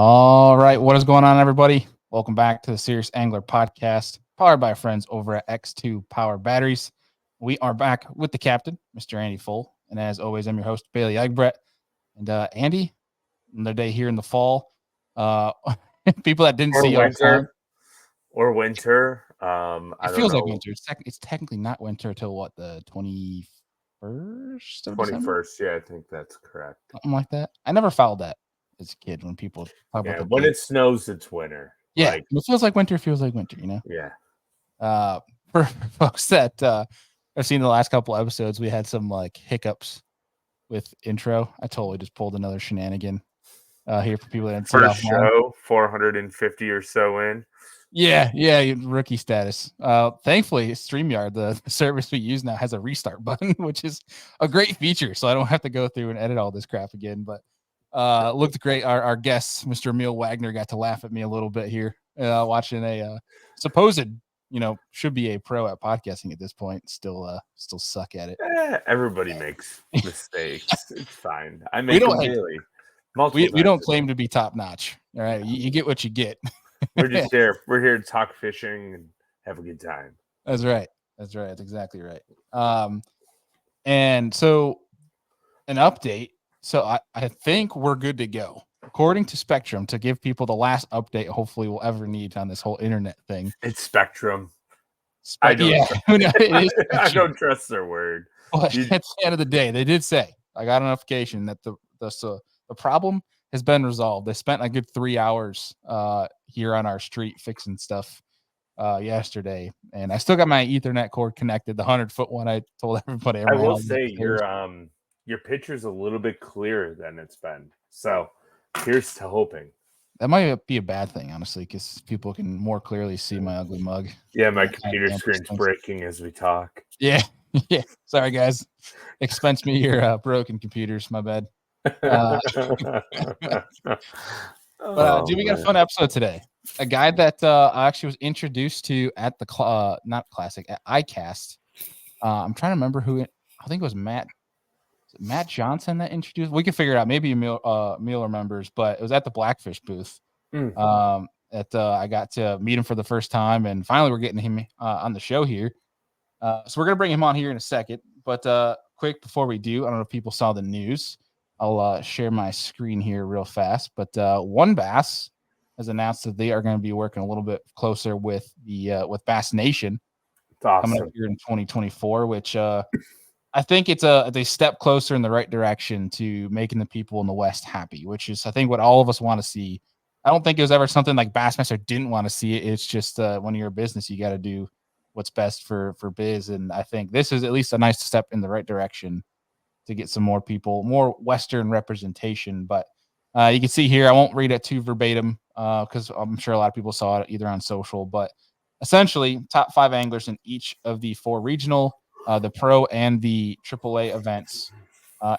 All right. What is going on, everybody? Welcome back to the Serious Angler Podcast, powered by our friends over at X2 Power Batteries. We are back with the captain, Mr. Andy Full. And as always, I'm your host, Bailey Egbrett. And Andy, another day here in the fall. People that didn't see winter. It feels like winter. It's technically not winter until what, the 21st of December? 21st, yeah, I think that's correct. Something like that. I never followed that as a kid when people talk about the when date. it snows, it's winter. Yeah, it feels like winter, you know? Yeah. For folks that I've seen the last couple episodes, we had some like hiccups with intro. I totally just pulled another shenanigan here for people that didn't see First show, 450 or so in. Yeah, rookie status. Thankfully, StreamYard, the service we use now, has a restart button, which is a great feature. So I don't have to go through and edit all this crap again. But looked great. Our guest, Mr. Emil Wagner, got to laugh at me a little bit here, watching a supposed, should be a pro at podcasting at this point. Still suck at it. Everybody makes mistakes. It's fine. I make them daily. We don't claim to be top notch. All right, you get what you get. We're just there. We're here to talk fishing and have a good time. That's right. That's exactly right. And so an update. So I think we're good to go. According to Spectrum, to give people the last update hopefully we'll ever need on this whole internet thing. It's Spectrum. I don't trust their word. Well, at the end of the day, they did say, I got a notification that the problem has been resolved. They spent a good 3 hours here on our street fixing stuff yesterday, and I still got my Ethernet cord connected, the 100-foot one. I told everybody. I will say your picture's a little bit clearer than it's been. So here's to hoping. That might be a bad thing, honestly, because people can more clearly see my ugly mug. Yeah, my computer screen's breaking as we talk. Yeah. Sorry, guys. Expense me your broken computers. My bad. But we got a fun episode today. A guy that I actually was introduced to at the not classic at ICAST. I'm trying to remember who. I think it was Matt Johnson that introduced. We can figure it out. Maybe Emil remembers, but it was at the Blackfish booth. I got to meet him for the first time, and finally we're getting him on the show here. So we're gonna bring him on here in a second. But quick before we do, I don't know if people saw the news. I'll share my screen here real fast. But One Bass has announced that they are going to be working a little bit closer with the with Bass Nation coming up here in 2024, which I think it's a step closer in the right direction to making the people in the West happy, which is I think what all of us want to see. I don't think it was ever something like Bassmaster didn't want to see it. It's just when you're a business, you got to do what's best for biz, and I think this is at least a nice step in the right direction to get some more people, more Western representation. But you can see here, I won't read it too verbatim because I'm sure a lot of people saw it either on social, but essentially top 5 anglers in each of the 4 regional, the pro and the AAA events,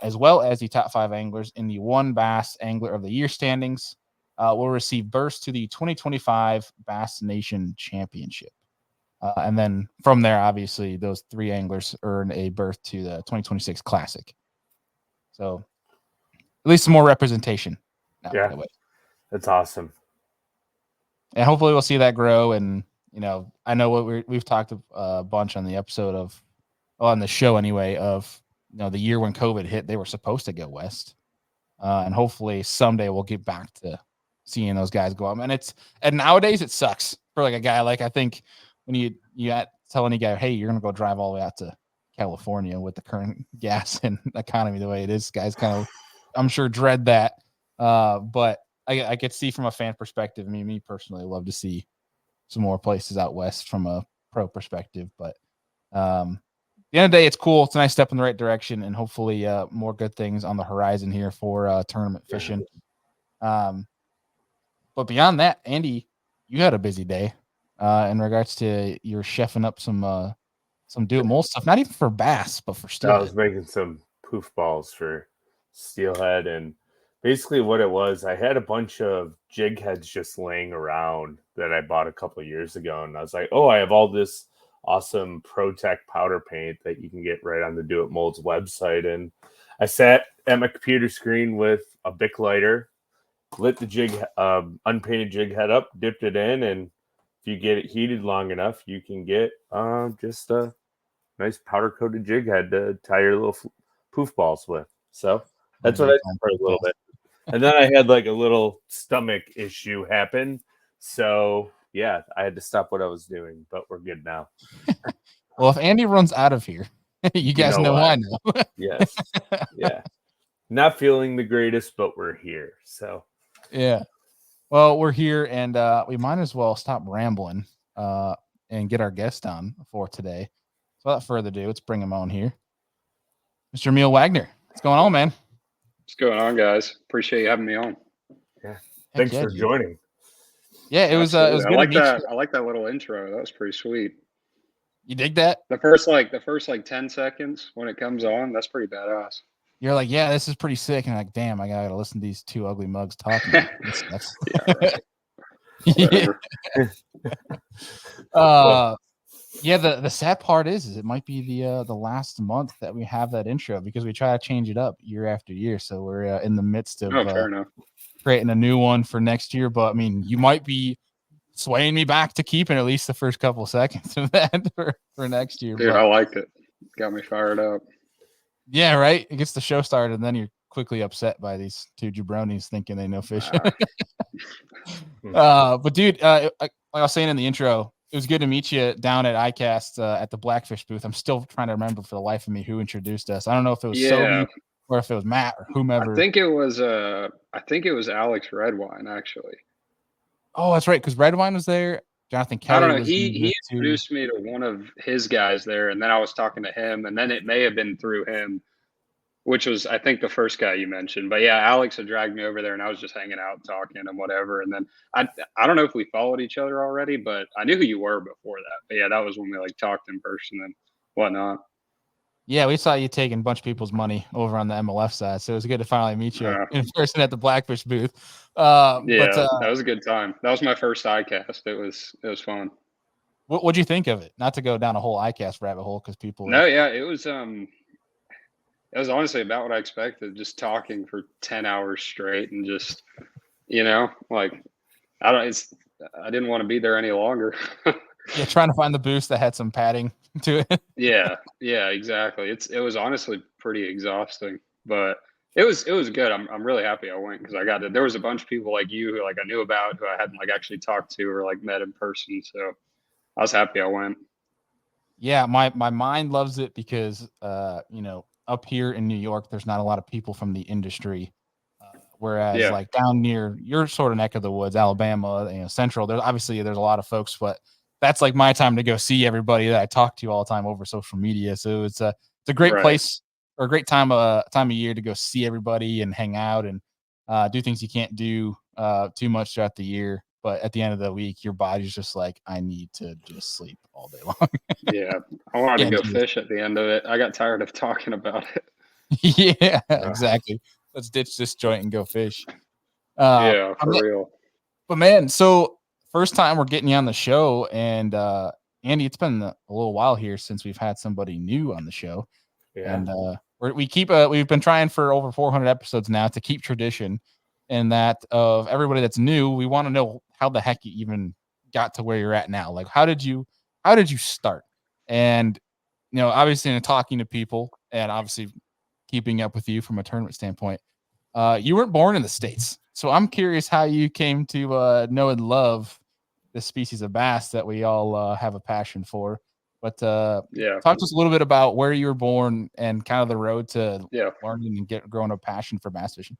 as well as the top 5 anglers in the One Bass Angler of the Year standings will receive berths to the 2025 Bass Nation Championship. And then from there, obviously, those 3 anglers earn a berth to the 2026 Classic. So at least some more representation. Yeah, that's awesome. And hopefully we'll see that grow. And, I know what we've talked a bunch on the episode on the show anyway, of, the year when COVID hit, they were supposed to go West. And hopefully someday we'll get back to seeing those guys go up. And nowadays it sucks for like a guy. Like, I think when you tell any guy, hey, you're going to go drive all the way out to California with the current gas and economy the way it is, guys kind of, I'm sure, dread that. But I could see from a fan perspective, me personally, love to see some more places out West from a pro perspective. But at the end of the day, it's cool. It's a nice step in the right direction, and hopefully more good things on the horizon here for tournament fishing. But beyond that, Andy, you had a busy day in regards to you're chefing up some do-it-mold stuff, not even for bass, but for steelhead. I was making some poof balls for steelhead, and basically what it was, I had a bunch of jig heads just laying around that I bought a couple of years ago, and I was like, oh, I have all this awesome ProTech powder paint that you can get right on the Do It Molds website, and I sat at my computer screen with a Bic lighter lit the jig, unpainted jig head up, dipped it in, and if you get it heated long enough, you can get just a nice powder coated jig head to tie your little poof balls with. So that's what I did for a little bit. And then I had like a little stomach issue happen. So yeah, I had to stop what I was doing, but we're good now. Well, if Andy runs out of here, you guys know why now. Yes. Yeah. Not feeling the greatest, but we're here. So yeah. Well, we're here, and we might as well stop rambling and get our guest on for today. So without further ado, let's bring him on here. Mr. Emil Wagner. What's going on, man? What's going on, guys? Appreciate you having me on. Yeah. Thanks for joining. Yeah, it was good I like to meet that. you. I like that little intro. That was pretty sweet. You dig that? The first 10 seconds when it comes on, that's pretty badass. You're like, yeah, this is pretty sick. And like, damn, I gotta listen to these two ugly mugs talking. Yeah, right. Yeah, the sad part is it might be the last month that we have that intro because we try to change it up year after year. So we're in the midst of fair enough. Creating a new one for next year. But I mean, you might be swaying me back to keeping at least the first couple seconds of that for next year. Dude, but I liked it. Got me fired up. Yeah, right. It gets the show started, and then you're quickly upset by these two jabronis thinking they know fish. But dude, like I was saying in the intro, it was good to meet you down at ICAST at the Blackfish booth. I'm still trying to remember for the life of me who introduced us. I don't know if it was Sobe or if it was Matt or whomever. I think it was Alex Redwine, actually. Oh, that's right, because Redwine was there. Jonathan Kelly. I don't know. He introduced me to one of his guys there, and then I was talking to him, and then it may have been through him, which was, I think, the first guy you mentioned. But yeah, Alex had dragged me over there, and I was just hanging out, talking and whatever. And then I don't know if we followed each other already, but I knew who you were before that. But yeah, that was when we like talked in person and whatnot. Yeah, we saw you taking a bunch of people's money over on the MLF side, so it was good to finally meet you in person at the Blackfish booth. That was a good time. That was my first ICAST. It was fun. What'd you think of it? Not to go down a whole ICAST rabbit hole because people. No, yeah, it was honestly about what I expected. Just talking for 10 hours straight and just, like I didn't want to be there any longer. Yeah, trying to find the booth that had some padding to it. Yeah, exactly. It was honestly pretty exhausting, but it was good. I'm really happy I went because there was a bunch of people like you who like I knew about who I hadn't like actually talked to or like met in person. So I was happy I went. Yeah, my mind loves it because up here in New York, there's not a lot of people from the industry. Whereas like down near your sort of neck of the woods, Alabama, Central, there's a lot of folks, but that's like my time to go see everybody that I talk to all the time over social media. So it's a great place or a great time of year to go see everybody and hang out and do things you can't do too much throughout the year. But at the end of the week, your body's just like, I need to just sleep all day long. Yeah. I wanted to go fish at the end of it. I got tired of talking about it. Yeah, exactly. Let's ditch this joint and go fish. For real. But man, so first time we're getting you on the show, and Andy, it's been a little while here since we've had somebody new on the show. Yeah. And we've been trying for over 400 episodes now to keep tradition, and that of everybody that's new, we want to know how the heck you even got to where you're at now. Like, how did you start? And obviously in talking to people and obviously keeping up with you from a tournament standpoint, you weren't born in the States. So I'm curious how you came to know and love this species of bass that we all have a passion for. But talk to us a little bit about where you were born and kind of the road to learning and growing a passion for bass fishing.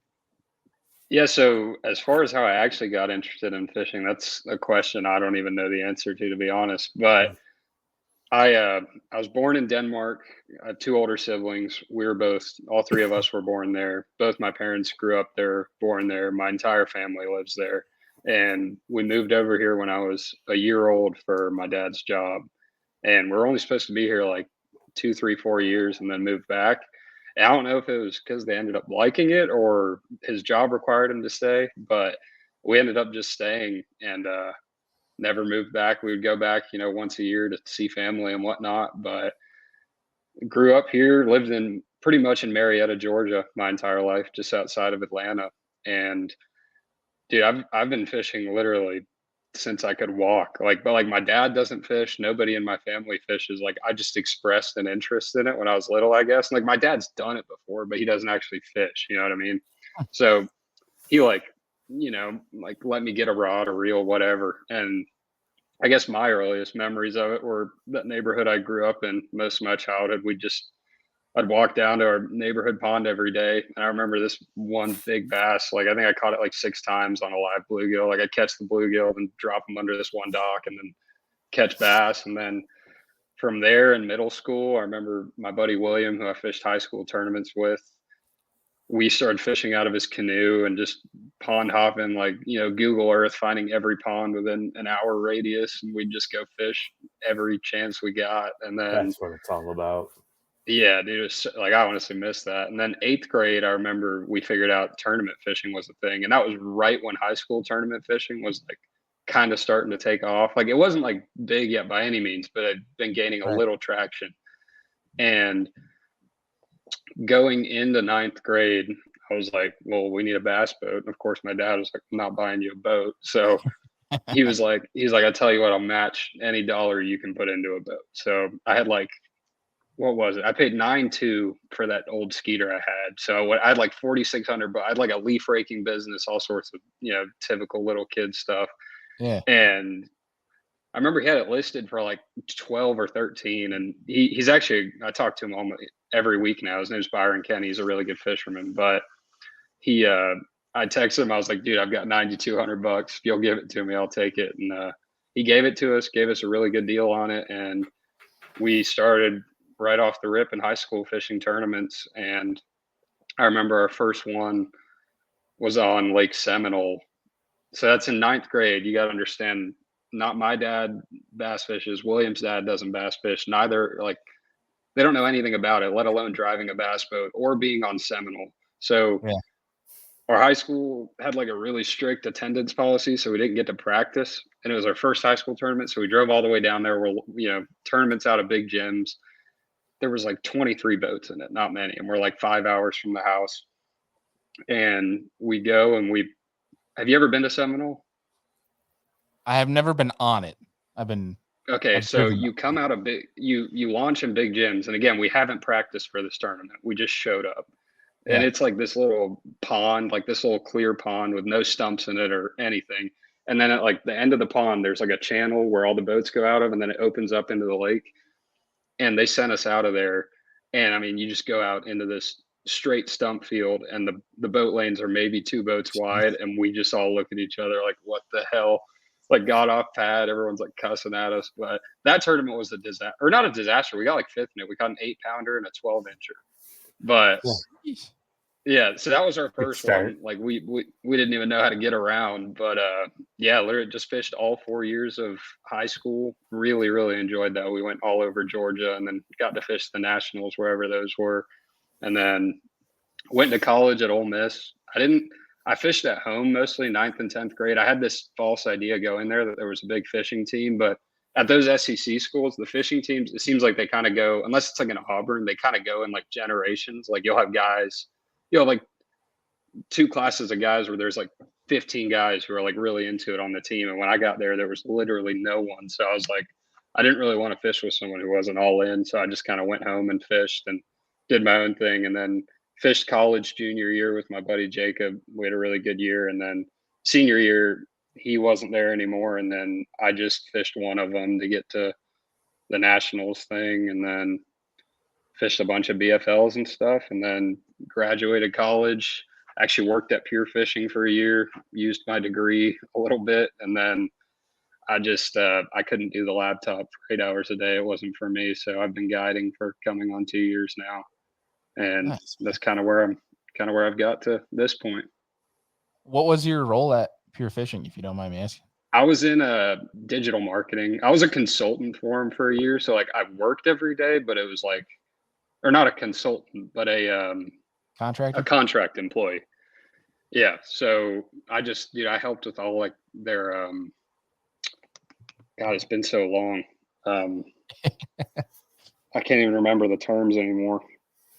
Yeah, so as far as how I actually got interested in fishing, that's a question I don't even know the answer to be honest. But I was born in Denmark. I have two older siblings. All three of us were born there. Both my parents grew up there, born there. My entire family lives there. And we moved over here when I was a year old for my dad's job. And we're only supposed to be here like 2, 3, 4 years and then move back. And I don't know if it was because they ended up liking it or his job required him to stay, but we ended up just staying and never moved back. We would go back, once a year to see family and whatnot. But grew up here, lived pretty much in Marietta, Georgia, my entire life, just outside of Atlanta. And Dude, I've been fishing literally since I could walk. But my dad doesn't fish. Nobody in my family fishes. Like I just expressed an interest in it when I was little, I guess. Like my dad's done it before, but he doesn't actually fish. You know what I mean? So he let me get a rod, a reel, whatever. And I guess my earliest memories of it were that neighborhood I grew up in most of my childhood. I'd walk down to our neighborhood pond every day. And I remember this one big bass. Like I think I caught it like 6 times on a live bluegill. Like I'd catch the bluegill and drop them under this one dock and then catch bass. And then from there in middle school, I remember my buddy William, who I fished high school tournaments with, we started fishing out of his canoe and just pond hopping, Google Earth, finding every pond within an hour radius. And we'd just go fish every chance we got. And then that's what it's all about. Yeah, dude, it's like I honestly missed that. And then 8th grade, I remember we figured out tournament fishing was a thing. And that was right when high school tournament fishing was like kind of starting to take off. Like it wasn't like big yet by any means, but it'd been gaining a little traction. And going into 9th grade, I was like, well, we need a bass boat. And of course, my dad was like, I'm not buying you a boat. So he was like, I tell you what, I'll match any dollar you can put into a boat. So I had what was it? I paid 9.2 for that old Skeeter I had. So I had like 4,600, but I had like a leaf raking business, all sorts of, typical little kid stuff. Yeah. And I remember he had it listed for like 12 or 13. And he's actually, I talk to him almost every week now. His name's Byron Kenny. He's a really good fisherman, but I texted him. I was like, dude, I've got $9,200. If you'll give it to me, I'll take it. And he gave it to us, gave us a really good deal on it. And we started right off the rip in high school fishing tournaments. And I remember our first one was on Lake Seminole. So that's in 9th grade. You got to understand, not my dad bass fishes. William's dad doesn't bass fish. Neither, they don't know anything about it, let alone driving a bass boat or being on Seminole. So our high school had like a really strict attendance policy. So we didn't get to practice. And it was our first high school tournament. So we drove all the way down there. We're, tournaments out of big gyms. There was like 23 boats in it, not many. And we're like 5 hours from the house. And we go and have you ever been to Seminole? I have never been on it. Okay. So you come out of you launch in big gyms. And again, we haven't practiced for this tournament. We just showed up. And it's like this little pond, like this little clear pond with no stumps in it or anything. And then at like the end of the pond, there's like a channel where all the boats go out of, and then it opens up into the lake. And they sent us out of there. And I mean, you just go out into this straight stump field, and the boat lanes are maybe 2 boats wide. And we just all look at each other like, what the hell? Like got off pad. Everyone's like cussing at us. But that tournament was a disaster, or not a disaster. We got like 5th in it. We got an 8-pounder and a 12-incher. But yeah, so that was our first one. Like we didn't even know how to get around, but literally just fished all 4 years of high school. Really, really enjoyed that. We went all over Georgia and then got to fish the nationals wherever those were, and then went to college at Ole Miss. I fished at home mostly 9th and 10th grade. I had this false idea going there that there was a big fishing team, but at those SEC schools, the fishing teams, it seems like they kind of go, unless it's like in Auburn, they kind of go in like generations. Like you'll have like 2 classes of guys where there's like 15 guys who are like really into it on the team. And when I got there was literally no one. So I was like, I didn't really want to fish with someone who wasn't all in. So I just kind of went home and fished and did my own thing. And then fished college junior year with my buddy Jacob. We had a really good year. And then senior year, he wasn't there anymore. And then I just fished one of them to get to the nationals thing. And then fished a bunch of BFLs and stuff, and then graduated college. Actually worked at Pure Fishing for a year, used my degree a little bit, and then I just I couldn't do the laptop for 8 hours a day. It wasn't for me. So I've been guiding for coming on 2 years now, and that's kind of where I've got to this point. What was your role at Pure Fishing, if you don't mind me asking? I was in digital marketing. I was a consultant for him for a year. So like I worked every day, but it was like, or not a consultant, but a contract employee. Yeah. So I just, I helped with all like their, God, it's been so long. I can't even remember the terms anymore.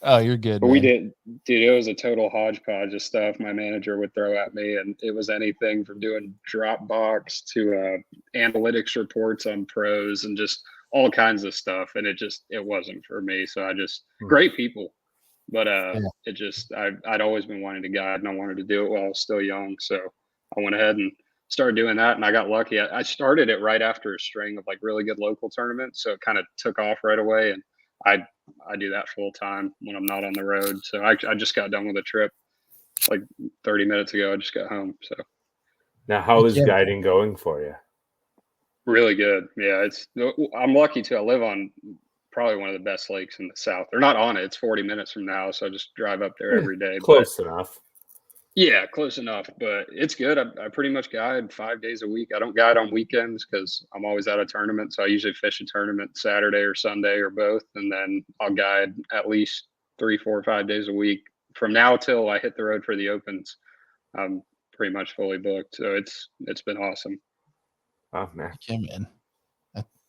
Oh, you're good, But man. we did, dude. It was a total hodgepodge of stuff my manager would throw at me, and it was anything from doing Dropbox to analytics reports on pros and just all kinds of stuff. And it wasn't for me. So great people, but I'd always been wanting to guide, and I wanted to do it while I was still young. So I went ahead and started doing that, and I got lucky. I started it right after a string of like really good local tournaments, so it kind of took off right away, and I do that full time when I'm not on the road. So I just got done with a trip like 30 minutes ago. I just got home. So now, how is guiding going for you? really good. Yeah, I'm lucky too. I live on probably one of the best lakes in the South. They're not on it. It's 40 minutes from the house. So I just drive up there every day. Close enough. Yeah, close enough, but it's good. I pretty much guide 5 days a week. I don't guide on weekends because I'm always out of tournament. So I usually fish a tournament Saturday or Sunday or both, and then I'll guide at least 3, 4, 5 days a week from now till I hit the road for the Opens. I'm pretty much fully booked, so it's been awesome. Oh man, yeah, man.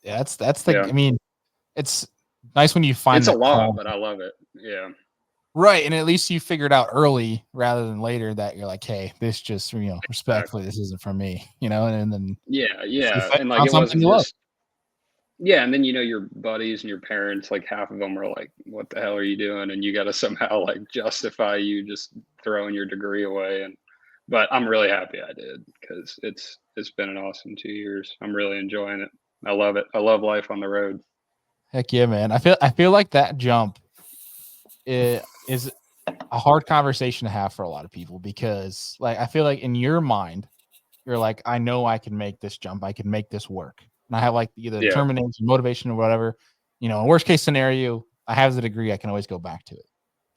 That's the. Yeah. I mean, it's nice when you find it's a lot, but I love it. Yeah. Right, and at least you figured out early rather than later that you're like, hey, this just respectfully, this isn't for me, and then and like it wasn't just and then your buddies and your parents, like half of them are like, what the hell are you doing? And you got to somehow like justify you just throwing your degree away. But I'm really happy I did because it's been an awesome 2 years. I'm really enjoying it. I love it. I love life on the road. Heck yeah, man. I feel like that jump is a hard conversation to have for a lot of people because like I feel like in your mind you're like, I know I can make this jump, I can make this work, and I have like either determination, motivation, or whatever. In worst case scenario, I have the degree, I can always go back to it.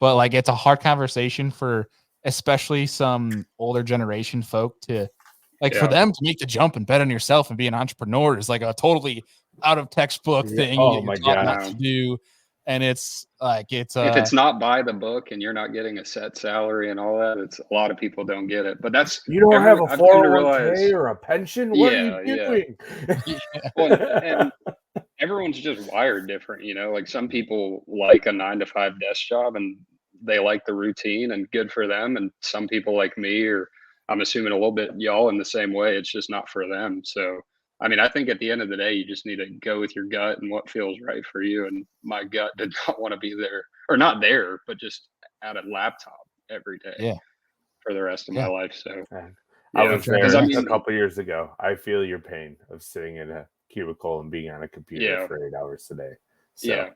But like it's a hard conversation for especially some older generation folk to for them to make the jump and bet on yourself and be an entrepreneur is like a totally out of textbook thing. Oh my God, not to do. And it's like if it's not by the book and you're not getting a set salary and all that, it's a lot of people don't get it. But that's you don't have a 401k or a pension. What are you doing? Well, and everyone's just wired different, Like some people like a 9-to-5 desk job and they like the routine and good for them. And some people like me, or I'm assuming a little bit y'all in the same way, it's just not for them. So I mean, I think at the end of the day, you just need to go with your gut and what feels right for you. And my gut did not want to be there, or not there, but just at a laptop every day for the rest of my life. So I was there a couple years ago. I feel your pain of sitting in a cubicle and being on a computer for 8 hours a day. So.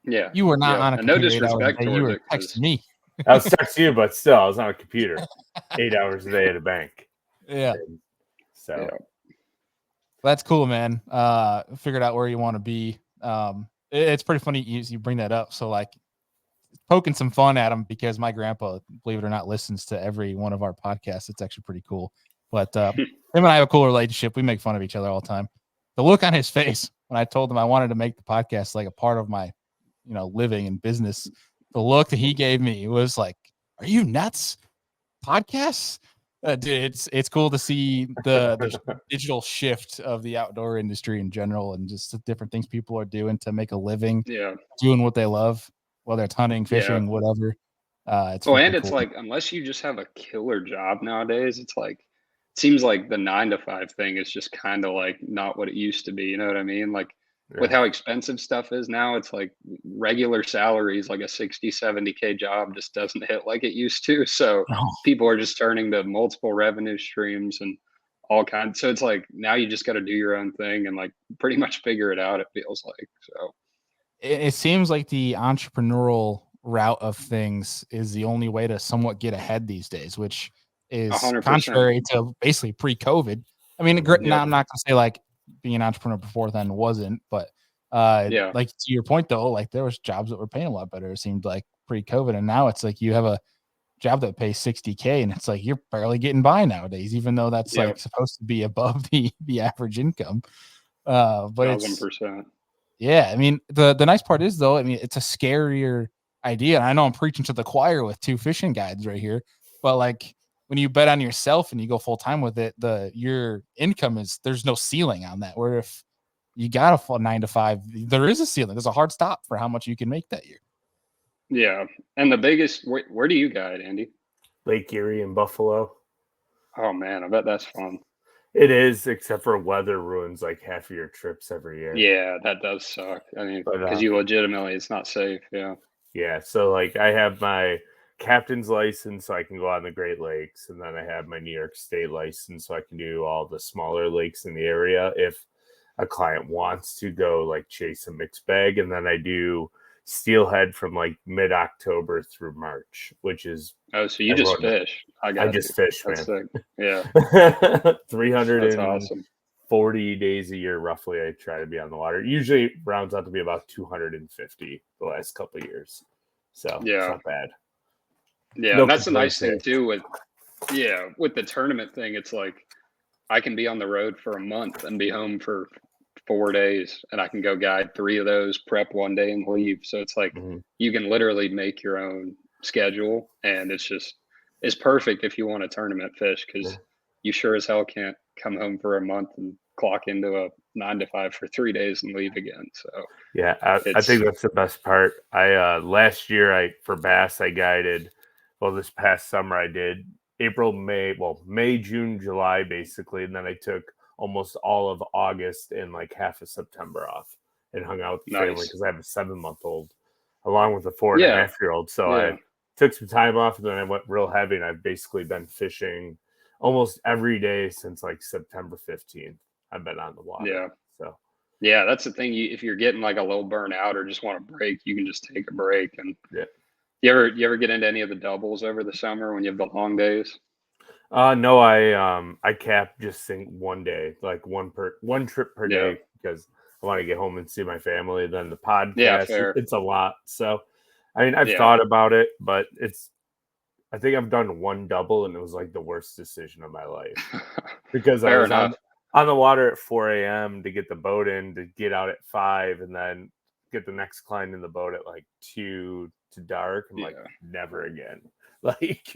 Yeah. You were not on a computer. No disrespect towards you were texting me. I was texting you, but still, I was on a computer 8 hours a day at a bank. Yeah. And so. That's cool, man. Figured out where you want to be. It's pretty funny you bring that up. So like poking some fun at him because my grandpa, believe it or not, listens to every one of our podcasts. It's actually pretty cool. But him and I have a cool relationship. We make fun of each other all the time. The look on his face when I told him I wanted to make the podcast like a part of my, living and business, the look that he gave me was like, "Are you nuts? Podcasts?" Dude, it's cool to see the digital shift of the outdoor industry in general and just the different things people are doing to make a living, doing what they love, whether it's hunting, fishing, whatever. It's and it's cool. Like, unless you just have a killer job nowadays, it's like, it seems like the 9-to-5 thing is just kind of like not what it used to be. You know what I mean? Like with how expensive stuff is now, it's like regular salaries, like a 60, 70K job just doesn't hit like it used to. So people are just turning to multiple revenue streams and all kinds. So it's like, now you just got to do your own thing and like pretty much figure it out. It feels like, so. It seems like the entrepreneurial route of things is the only way to somewhat get ahead these days, which is 100%. Contrary to basically pre-COVID. I mean, now I'm not going to say like being an entrepreneur before then wasn't, but like to your point though, like there was jobs that were paying a lot better. It seemed like pre-COVID, and now it's like you have a job that pays $60K, and it's like you're barely getting by nowadays, even though that's like supposed to be above the average income. But 1,000%. Yeah, I mean the nice part is though, I mean it's a scarier idea. And I know I'm preaching to the choir with 2 fishing guides right here, but like when you bet on yourself and you go full time with it, your income there's no ceiling on that. Where if you got a full 9-to-5, there is a ceiling. There's a hard stop for how much you can make that year. Yeah. And the biggest, where do you guide, Andy? Lake Erie and Buffalo. Oh man, I bet that's fun. It is, except for weather ruins like half of your trips every year. Yeah, that does suck. I mean, But because you legitimately, it's not safe. Yeah. yeah, so like I have my captain's license so I can go on the Great Lakes, and then I have my New York State license so I can do all the smaller lakes in the area if a client wants to go like chase a mixed bag. And then I do steelhead from like mid-October through March, which is Oh, so you just fish. I got you. just fish, That's man. sick. Yeah. 340 That's awesome. days a year roughly I try to be on the water. Usually rounds out to be about 250 the last couple of years. So Yeah. it's not bad. Yeah, No and that's the nice complaints thing too with the tournament thing. It's like I can be on the road for a month and be home for 4 days, and I can go guide 3 of those, prep one day, and leave. So it's like you can literally make your own schedule, and it's perfect if you want a tournament fish because you sure as hell can't come home for a month and clock into a 9 to 5 for 3 days and leave again. So yeah, I think that's the best part. I last year for bass I guided. Well, this past summer I did April, May, June, July basically, and then I took almost all of August and like half of September off and hung out with the family because I have a 7-month-old along with a 4.5-year-old. So I took some time off and then I went real heavy, and I've basically been fishing almost every day since like September 15th. I've been on the water. Yeah. So yeah, that's the thing. If you're getting like a little burnout or just want a break, you can just take a break. And you ever get into any of the doubles over the summer when you have the long days? No, I cap just one day, like one trip per day, because I want to get home and see my family. Then the podcast, it's a lot. So, I mean, I've thought about it, but I think I've done one double, and it was like the worst decision of my life because I was on the water at 4 a.m. to get the boat in, to get out at 5, and then get the next client in the boat at like 2 to dark. I'm like, never again. Like,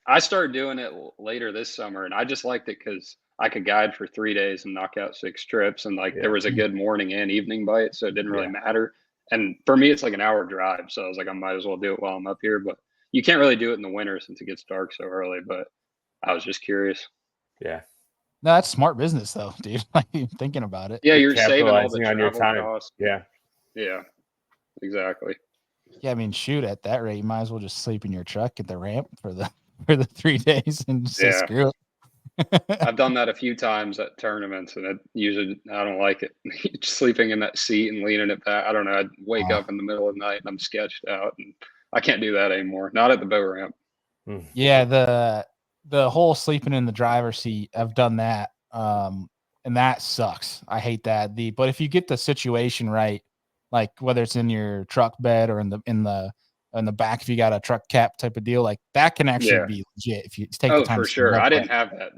I started doing it later this summer, and I just liked it because I could guide for 3 days and knock out 6 trips, and like there was a good morning and evening bite, so it didn't really matter. And for me, it's like an hour drive, so I was like, I might as well do it while I'm up here. But you can't really do it in the winter since it gets dark so early. But I was just curious. Yeah. No, that's smart business though, dude. Like thinking about it. Yeah, you're saving all the on your travel time. costs. Yeah, exactly. Yeah, I mean, shoot, at that rate, you might as well just sleep in your truck at the ramp for the 3 days and just say screw it. I've done that a few times at tournaments, and it usually I don't like it. Sleeping in that seat and leaning it back. I don't know. I'd wake up in the middle of the night and I'm sketched out, and I can't do that anymore. Not at the boat ramp. Yeah, the whole sleeping in the driver's seat, I've done that, and that sucks. I hate that. But if you get the situation right, like whether it's in your truck bed or in the back, if you got a truck cap type of deal, like that can actually be legit if you take the time. For sure. I didn't have that.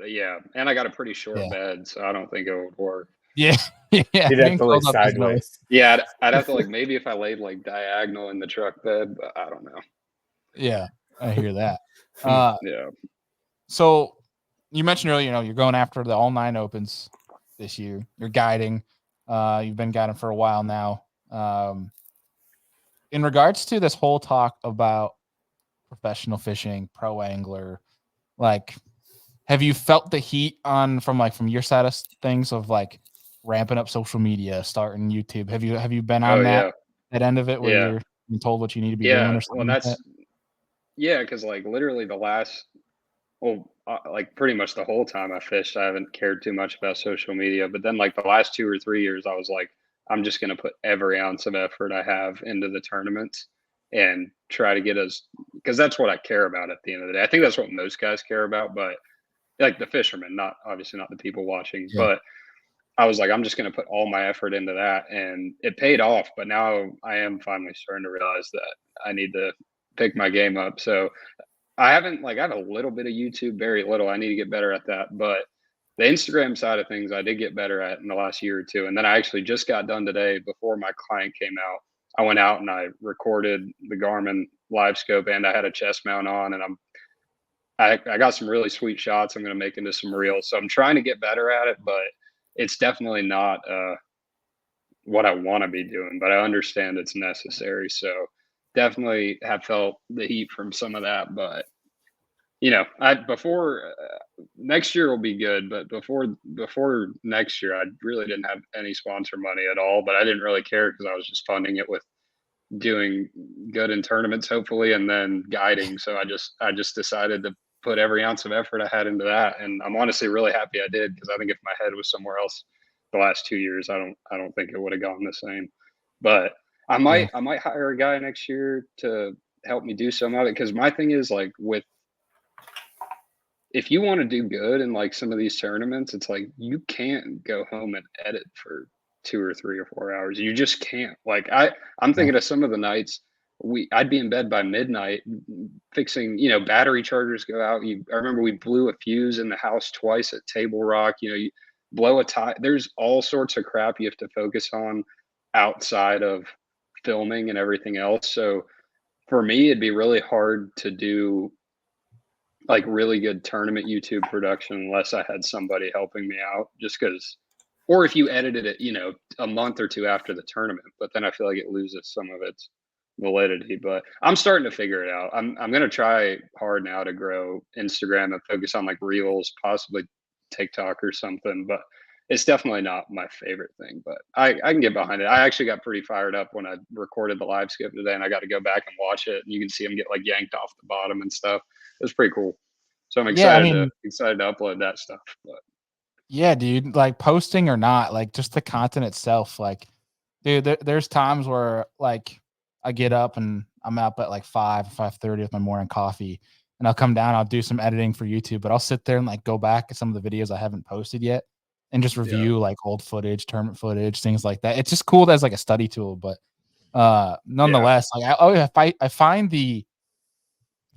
And I got a pretty short bed, so I don't think it would work. Yeah, you'd have to lay sideways. Yeah, I'd have to like maybe if I laid like diagonal in the truck bed, but I don't know. Yeah, I hear that. Yeah. So you mentioned earlier, you're going after the all 9 opens this year. You're guiding. You've been guiding for a while now. In regards to this whole talk about professional fishing, pro angler, like, have you felt the heat from your side of things of like ramping up social media, starting YouTube? Have you been on that end of it where you're being told what you need to be doing or something? Well, because like literally like pretty much the whole time I fished, I haven't cared too much about social media. But then like the last 2 or 3 years, I was like, I'm just going to put every ounce of effort I have into the tournaments and try to get because that's what I care about at the end of the day. I think that's what most guys care about, but like the fishermen, obviously not the people watching, but I was like, I'm just going to put all my effort into that, and it paid off. But now I am finally starting to realize that I need to pick my game up. So I have a little bit of YouTube, very little. I need to get better at that. But the Instagram side of things, I did get better at in the last year or two. And then I actually just got done today before my client came out. I went out and I recorded the Garmin live scope, and I had a chest mount on, and I got some really sweet shots I'm going to make into some reels. So I'm trying to get better at it, but it's definitely not what I want to be doing, but I understand it's necessary. So definitely have felt the heat from some of that, but before next year will be good, but before next year, I really didn't have any sponsor money at all, but I didn't really care because I was just funding it with doing good in tournaments, hopefully, and then guiding. So I just decided to put every ounce of effort I had into that, and I'm honestly really happy I did because I think if my head was somewhere else the last 2 years, I don't think it would have gone the same. But I might hire a guy next year to help me do some of it because my thing is like with if you want to do good in like some of these tournaments, it's like you can't go home and edit for 2 or 3 or 4 hours. You just can't. Like I'm Yeah. thinking of some of the nights I'd be in bed by midnight fixing, battery chargers go out. I remember we blew a fuse in the house twice at Table Rock. You blow a tie. There's all sorts of crap you have to focus on outside of filming and everything else. So for me, it'd be really hard to do like really good tournament YouTube production unless I had somebody helping me out just because or if you edited it, a month or two after the tournament, but then I feel like it loses some of its validity. But I'm starting to figure it out. I'm gonna try hard now to grow Instagram and focus on like reels, possibly TikTok or something, but it's definitely not my favorite thing, but I can get behind it. I actually got pretty fired up when I recorded the live skip today and I got to go back and watch it and you can see him get like yanked off the bottom and stuff. It was pretty cool. So I'm Yeah, I excited mean, to upload that stuff. But yeah, dude, like posting or not, like just the content itself, like, dude, there's times where like I get up and I'm up at like 5:30 with my morning coffee, and I'll come down, I'll do some editing for YouTube, but I'll sit there and like go back at some of the videos I haven't posted yet and just yeah, review like old footage, tournament footage, things like that. It's just cool as like a study tool, but nonetheless, like I find the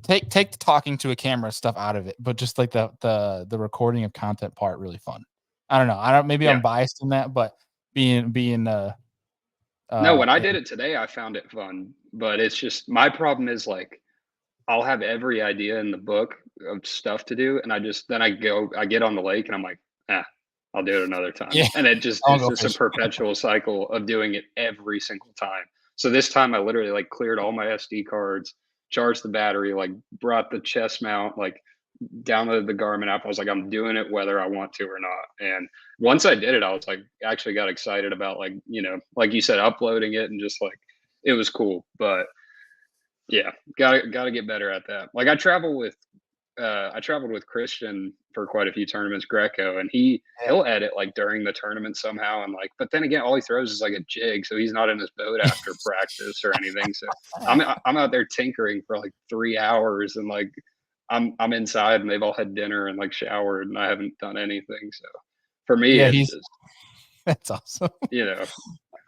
take the talking to a camera stuff out of it, but just like the recording of content part really fun. I don't know. Maybe yeah. I'm biased in that, but being No, when I yeah, did it today, I found it fun, but it's just my problem is like I'll have every idea in the book of stuff to do, and I get on the lake, and I'm like, I'll do it another time, yeah, and I'll it's go just a fish. perpetual cycle of doing it every single time. So this time, I literally like cleared all my SD cards, charged the battery, like brought the chest mount, like downloaded the Garmin app. I was like, I'm doing it whether I want to or not. And once I did it, I was like, actually got excited about like, like you said, uploading it and just like, it was cool. But yeah, gotta get better at that. Like I traveled with Christian for quite a few tournaments, Greco, and Yeah. he'll edit like during the tournament somehow, and like, but then again, all he throws is like a jig, so he's not in his boat after practice or anything. So I'm out there tinkering for like 3 hours, and like I'm inside, and they've all had dinner and like showered, and I haven't done anything. So for me, Yeah, it's he's just that's awesome. you know,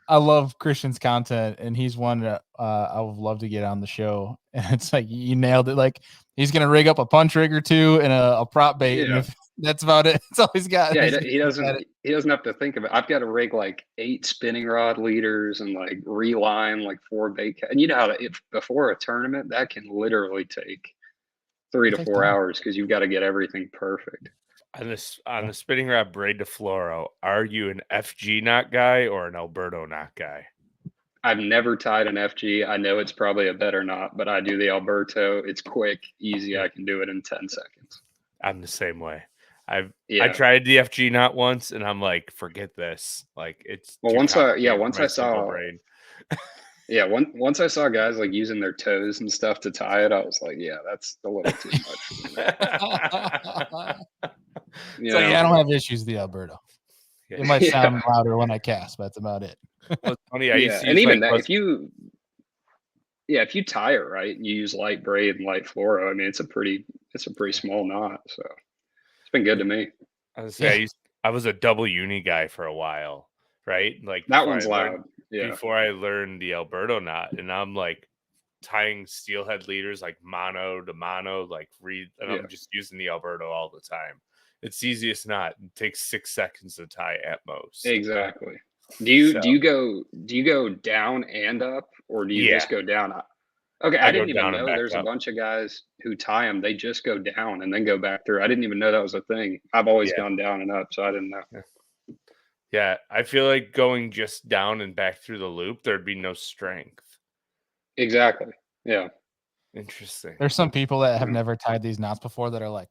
I love Christian's content, and he's one that I would love to get on the show. And it's like you nailed it. Like he's gonna rig up a punch rig or two and a prop bait, and yeah. if that's about it, that's all he's got. Yeah, He's he got doesn't it. he doesn't have to think of it. I've got to rig like 8 spinning rod leaders and like reline like 4 bait and you know how if before a tournament that can literally take 3 It to takes 4 time. hours because you've got to get everything perfect. On the spinning rod braid to fluoro, are you an FG knot guy or an Alberto knot guy? I've never tied an FG. I know it's probably a better knot, but I do the Alberto. It's quick, easy. I can do it in 10 seconds. I'm the same way. I Yeah. tried the FG knot once, and I'm like, forget this. Like it's Well, too complicated for once my I simple saw brain. once I saw guys like using their toes and stuff to tie it, I was like, yeah, that's a little too much for me. So yeah, I don't have issues with the Alberto. Yeah. It might Yeah. sound louder when I cast, but that's about it. Well, it's funny. I used Yeah, to and use even like that, if you tie it right, and you use light braid and light fluoro. I mean, it's a pretty small knot. So it's been good to me. I was say I was a double uni guy for a while, right? Like That one's loud. Yeah, before I learned the Alberto knot, and I'm like tying steelhead leaders like mono to mono, and I'm just using the Alberto all the time. It's the easiest knot. It takes 6 seconds to tie at most. exactly. Do you go down and up, or do you just go down? Okay, I I go didn't even down and know back there's a up. bunch of guys who tie them. They just go down and then go back through. I didn't even know that was a thing. I've always gone down and up, so I didn't know. Yeah, I feel like going just down and back through the loop, there'd be no strength. Exactly. Yeah. Interesting. There's some people that have never tied these knots before that are like,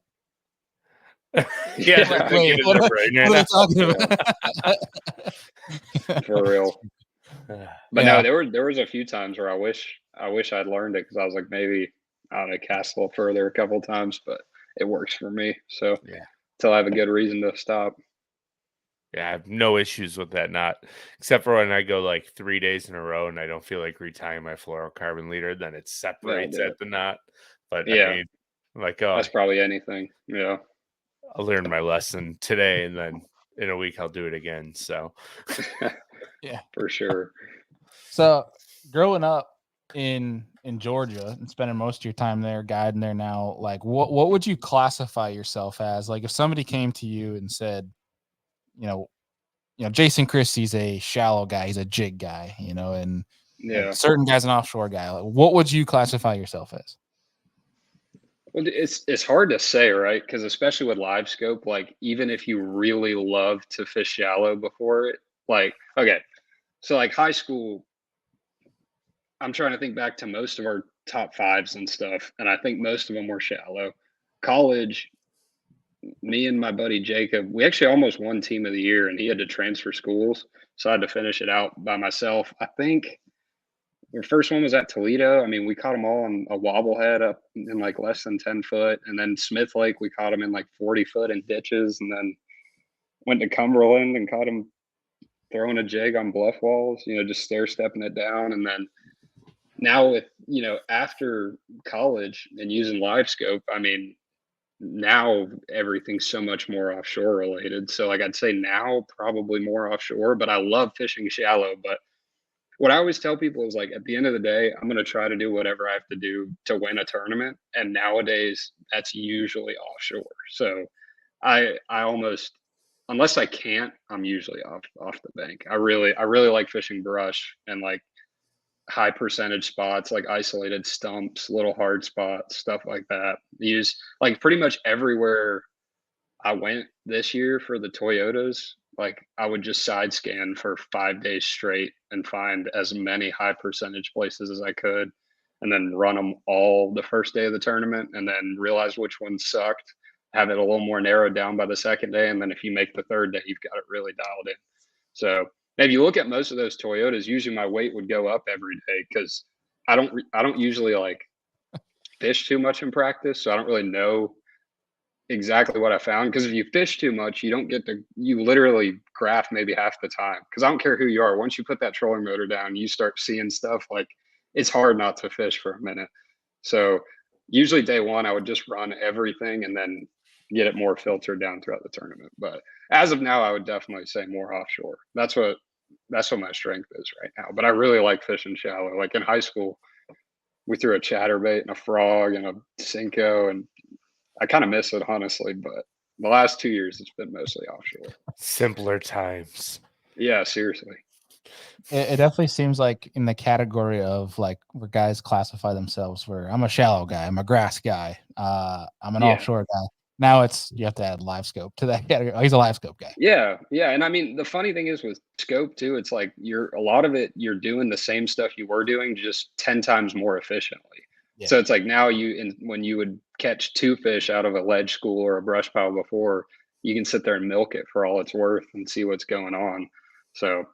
Yeah, like, they're wait, thinking in what their are brain they right talking about? For real. now. But Yeah. no, there was a few times where I wish I'd learned it because I was like, maybe I don't know, cast a little further a couple times, but it works for me. So Yeah. until I have a good reason to stop. Yeah, I have no issues with that knot, except for when I go like 3 days in a row and I don't feel like retying my fluorocarbon leader, then it That'll separates do at it. the knot. But I Yeah. mean, like, oh, That's probably anything. Yeah. I learned my lesson today, and then in a week I'll do it again. So, Yeah. For sure. So growing up in Georgia and spending most of your time there, guiding there now, like what would you classify yourself as? Like if somebody came to you and said, you know, Jason Christie's a shallow guy, he's a jig guy, and Yeah. certain guys an offshore guy. Like, what would you classify yourself as? Well, it's hard to say, right? Because especially with live scope, like even if you really love to fish shallow before it, like okay, so like high school, I'm trying to think back to most of our top fives and stuff, and I think most of them were shallow. College, me and my buddy Jacob, we actually almost won team of the year, and he had to transfer schools, so I had to finish it out by myself. I think the first one was at Toledo. I mean, we caught them all on a wobblehead up in like less than 10 foot. And then Smith Lake, we caught them in like 40 foot in ditches. And then went to Cumberland and caught them throwing a jig on bluff walls, just stair stepping it down. And then now with, after college and using live scope, I mean, now everything's so much more offshore related. So like I'd say now probably more offshore, but I love fishing shallow. But what I always tell people is like at the end of the day, I'm going to try to do whatever I have to do to win a tournament. And nowadays that's usually offshore. So I almost, unless I can't, I'm usually off the bank. I really like fishing brush and like high percentage spots, like isolated stumps, little hard spots, stuff like that. Use like pretty much everywhere I went this year for the Toyotas. Like I would just side scan for 5 days straight and find as many high percentage places as I could, and then run them all the first day of the tournament, and then realize which ones sucked. Have it a little more narrowed down by the second day, and then if you make the third day, you've got it really dialed in. So if you look at most of those Toyotas, usually my weight would go up every day because I don't usually like fish too much in practice, so I don't really know exactly what I found. Because if you fish too much, you don't get to, you literally graph maybe half the time. Because I don't care who you are, once you put that trolling motor down, you start seeing stuff like it's hard not to fish for a minute. So usually day one, I would just run everything and then get it more filtered down throughout the tournament. But as of now, I would definitely say more offshore. That's what my strength is right now. But I really like fishing shallow. Like in high school, we threw a chatterbait and a frog and a Cinco, and I kind of miss it honestly. But the last 2 years, it's been mostly offshore. simpler times. Yeah, seriously. It definitely seems like in the category of like where guys classify themselves where I'm a shallow guy, I'm a grass guy, I'm an Yeah. offshore guy. Now it's you have to add live scope to that category. Oh, he's a live scope guy. Yeah, yeah, and I mean, the funny thing is with scope too, it's like a lot of it you're doing the same stuff you were doing just 10 times more efficiently. Yeah. So it's like now when you would catch two fish out of a ledge school or a brush pile before, you can sit there and milk it for all it's worth and see what's going on. So,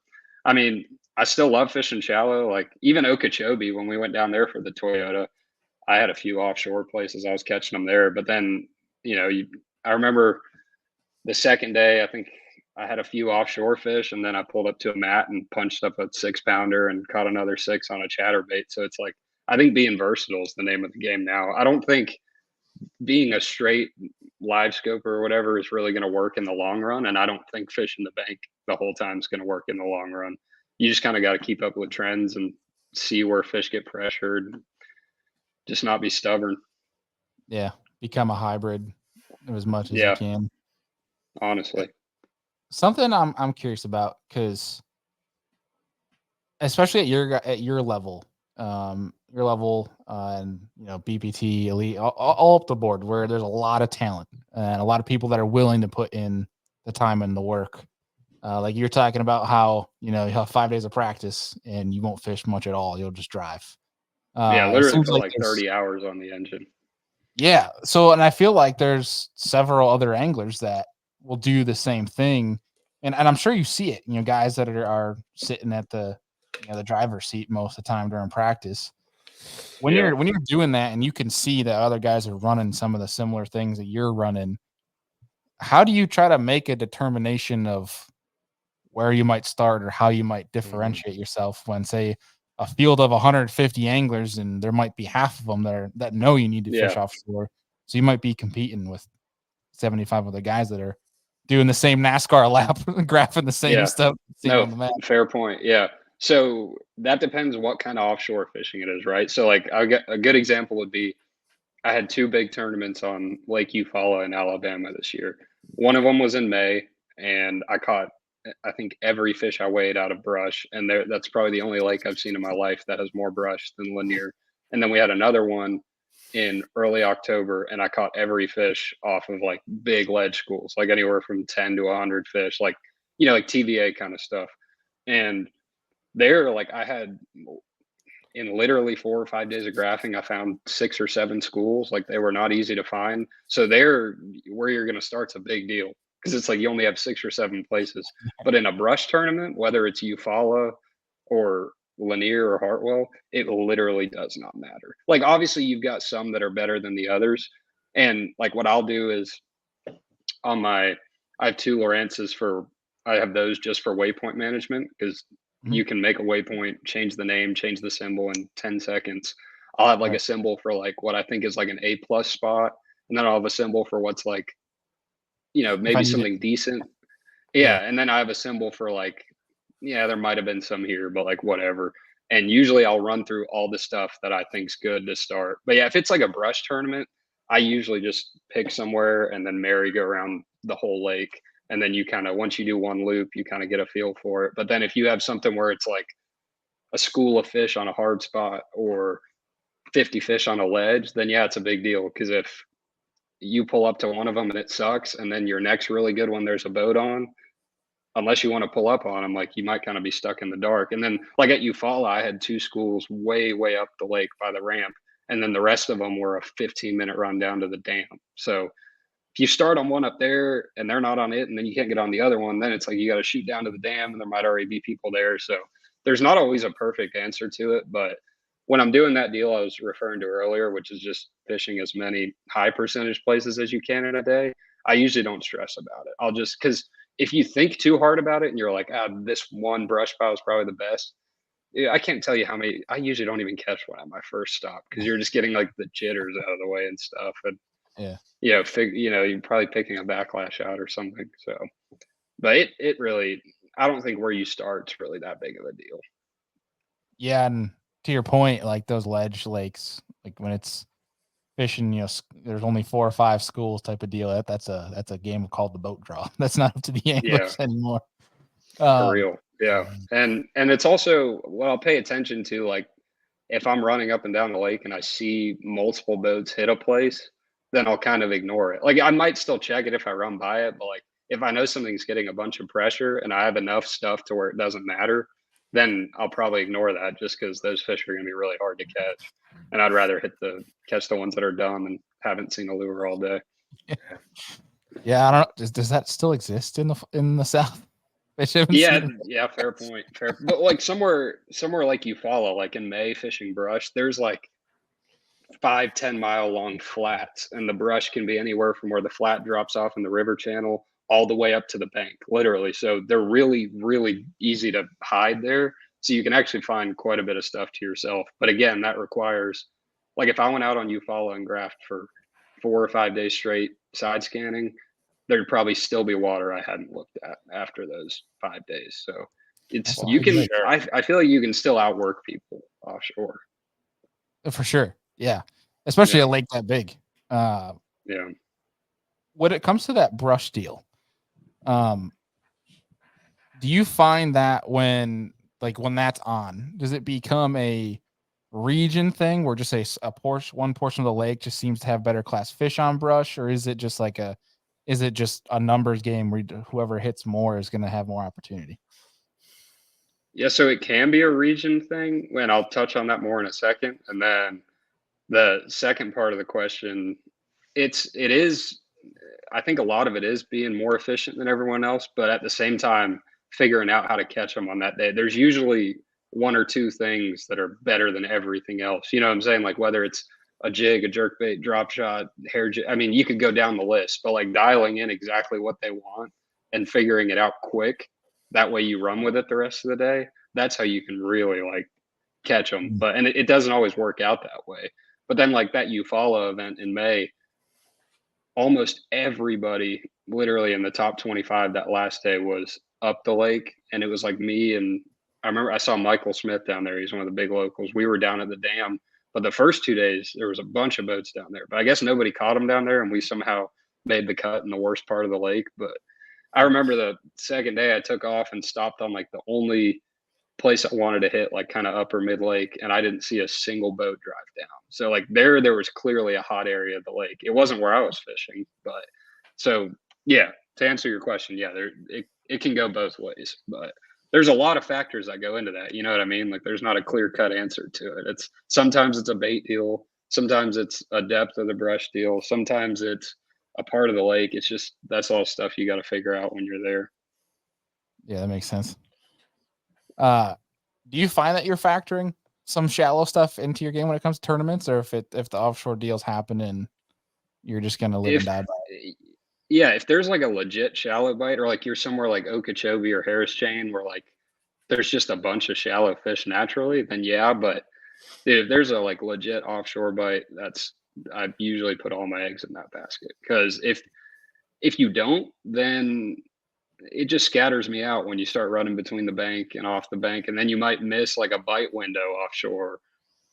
I mean, I still love fishing shallow. Like even Okeechobee, when we went down there for the Toyota, I had a few offshore places I was catching them there. But then, I remember the second day, I think I had a few offshore fish, and then I pulled up to a mat and punched up a 6 pounder and caught another six on a chatterbait. So it's like I think being versatile is the name of the game now. I don't think being a straight live scoper or whatever is really going to work in the long run, and I don't think fishing the bank the whole time is going to work in the long run. You just kind of got to keep up with trends and see where fish get pressured. Just not be stubborn. Yeah, become a hybrid as much as you Yeah, can. honestly. Something I'm curious about because especially at your level, and BPT elite, all up the board, where there's a lot of talent and a lot of people that are willing to put in the time and the work. Like you're talking about how you have 5 days of practice and you won't fish much at all. You'll just drive. Literally for like 30 hours on the engine. Yeah. So, and I feel like there's several other anglers that will do the same thing. And I'm sure you see it, guys that are sitting at the driver's seat most of the time during practice. When you're doing that and you can see that other guys are running some of the similar things that you're running, how do you try to make a determination of where you might start or how you might differentiate yourself when, say, a field of 150 anglers and there might be half of them that know you need to fish offshore, so you might be competing with 75 other guys that are doing the same NASCAR lap, graphing the same stuff on the map. Fair point. Yeah. So that depends what kind of offshore fishing it is, right? So like a good example would be I had 2 big tournaments on Lake Eufaula in Alabama this year. One of them was in May, and I caught, I think, every fish I weighed out of brush. And that's probably the only lake I've seen in my life that has more brush than Lanier. And then we had another one in early October, and I caught every fish off of like big ledge schools, like anywhere from 10 to 100 fish, like, like TVA kind of stuff. And there, like, I had, in literally 4 or 5 days of graphing, I found 6 or 7 schools. Like, they were not easy to find. So there, where you're going to start's a big deal, because it's like you only have 6 or 7 places. But in a brush tournament, whether it's Eufaula or Lanier or Hartwell, it literally does not matter. Like, obviously you've got some that are better than the others. And like what I'll do is I have 2 Lowrances I have those just for waypoint management, because you can make a waypoint, change the name, change the symbol in 10 seconds. I'll have like a symbol for like what I think is like an A+ spot. And then I'll have a symbol for what's like, maybe something decent. Yeah. And then I have a symbol for like, there might have been some here, but like whatever. And usually I'll run through all the stuff that I think's good to start. But yeah, if it's like a brush tournament, I usually just pick somewhere and then merry-go around the whole lake. And then you kind of, once you do one loop, you kind of get a feel for it. But then if you have something where it's like a school of fish on a hard spot or 50 fish on a ledge, then yeah, it's a big deal. Because if you pull up to one of them and it sucks, and then your next really good one, there's a boat on, unless you want to pull up on them, like, you might kind of be stuck in the dark. And then like at Eufaula, I had 2 schools way, way up the lake by the ramp. And then the rest of them were a 15-minute run down to the dam. So if you start on one up there and they're not on it, and then you can't get on the other one, then it's like you got to shoot down to the dam, and there might already be people there. So there's not always a perfect answer to it. But when I'm doing that deal I was referring to earlier, which is just fishing as many high percentage places as you can in a day, I usually don't stress about it. I'll just, because if you think too hard about it and you're like, this one brush pile is probably the best, I can't tell you how many. I usually don't even catch one at my first stop, because you're just getting like the jitters out of the way and stuff. And you're probably picking a backlash out or something. So, but it really, I don't think where you start's really that big of a deal. Yeah, and to your point, like those ledge lakes, like when it's fishing, there's only 4 or 5 schools type of deal. That's a game called the boat draw. That's not up to the anglers anymore. For real. Yeah. And it's also what I'll pay attention to, like if I'm running up and down the lake and I see multiple boats hit a place, then I'll kind of ignore it. Like, I might still check it if I run by it, but like if I know something's getting a bunch of pressure and I have enough stuff to where it doesn't matter, then I'll probably ignore that, just because those fish are going to be really hard to catch. And I'd rather catch the ones that are dumb and haven't seen a lure all day. Yeah, I don't know. Does that still exist in the South? Yeah, fair point. Fair, but like somewhere like Eufaula, like in May fishing brush, there's like 5-10 mile long flats, and the brush can be anywhere from where the flat drops off in the river channel all the way up to the bank, literally. So they're really, really easy to hide there. So you can actually find quite a bit of stuff to yourself. But again, that requires, like, if I went out on Eufaula and graphed for 4 or 5 days straight side scanning, there'd probably still be water I hadn't looked at after those 5 days. So I feel like you can still outwork people offshore. For sure. Yeah. Especially a lake that big. When it comes to that brush deal, do you find that when that's on, does it become a region thing where just one portion of the lake just seems to have better class fish on brush, or is it just a numbers game where whoever hits more is going to have more opportunity? Yeah, so it can be a region thing, and I'll touch on that more in a second. And then the second part of the question, it is I think a lot of it is being more efficient than everyone else, but at the same time, figuring out how to catch them on that day. There's usually one or two things that are better than everything else. You know what I'm saying? Like whether it's a jig, a jerkbait, drop shot, hair jig. I mean, you could go down the list, but like dialing in exactly what they want and figuring it out quick. That way you run with it the rest of the day. That's how you can really like catch them. Mm. But and it doesn't always work out that way. But then like that Eufaula event in May, almost everybody literally in the top 25 that last day was up the lake, and it was like me and I remember I saw Michael Smith down there. He's one of the big locals. We were down at the dam, but the first 2 days there was a bunch of boats down there, but I guess nobody caught them down there, and we somehow made the cut in the worst part of the lake. But I remember the second day I took off and stopped on like the only place I wanted to hit, like kind of upper mid lake, and I didn't see a single boat drive down. So like there was clearly a hot area of the lake. It wasn't where I was fishing, but so yeah. To answer your question, yeah, it can go both ways, but there's a lot of factors that go into that. You know what I mean? Like there's not a clear cut answer to it. It's sometimes it's a bait deal, sometimes it's a depth of the brush deal, sometimes it's a part of the lake. It's just that's all stuff you got to figure out when you're there. Yeah, that makes sense. Do you find that you're factoring some shallow stuff into your game when it comes to tournaments, or if the offshore deals happen and you're just gonna live and If die by it? Yeah, if there's like a legit shallow bite, or like you're somewhere like Okeechobee or Harris Chain where like there's just a bunch of shallow fish naturally, then yeah. But if there's a like legit offshore bite, that's I usually put all my eggs in that basket, because if you don't, then it just scatters me out when you start running between the bank and off the bank, and then you might miss like a bite window offshore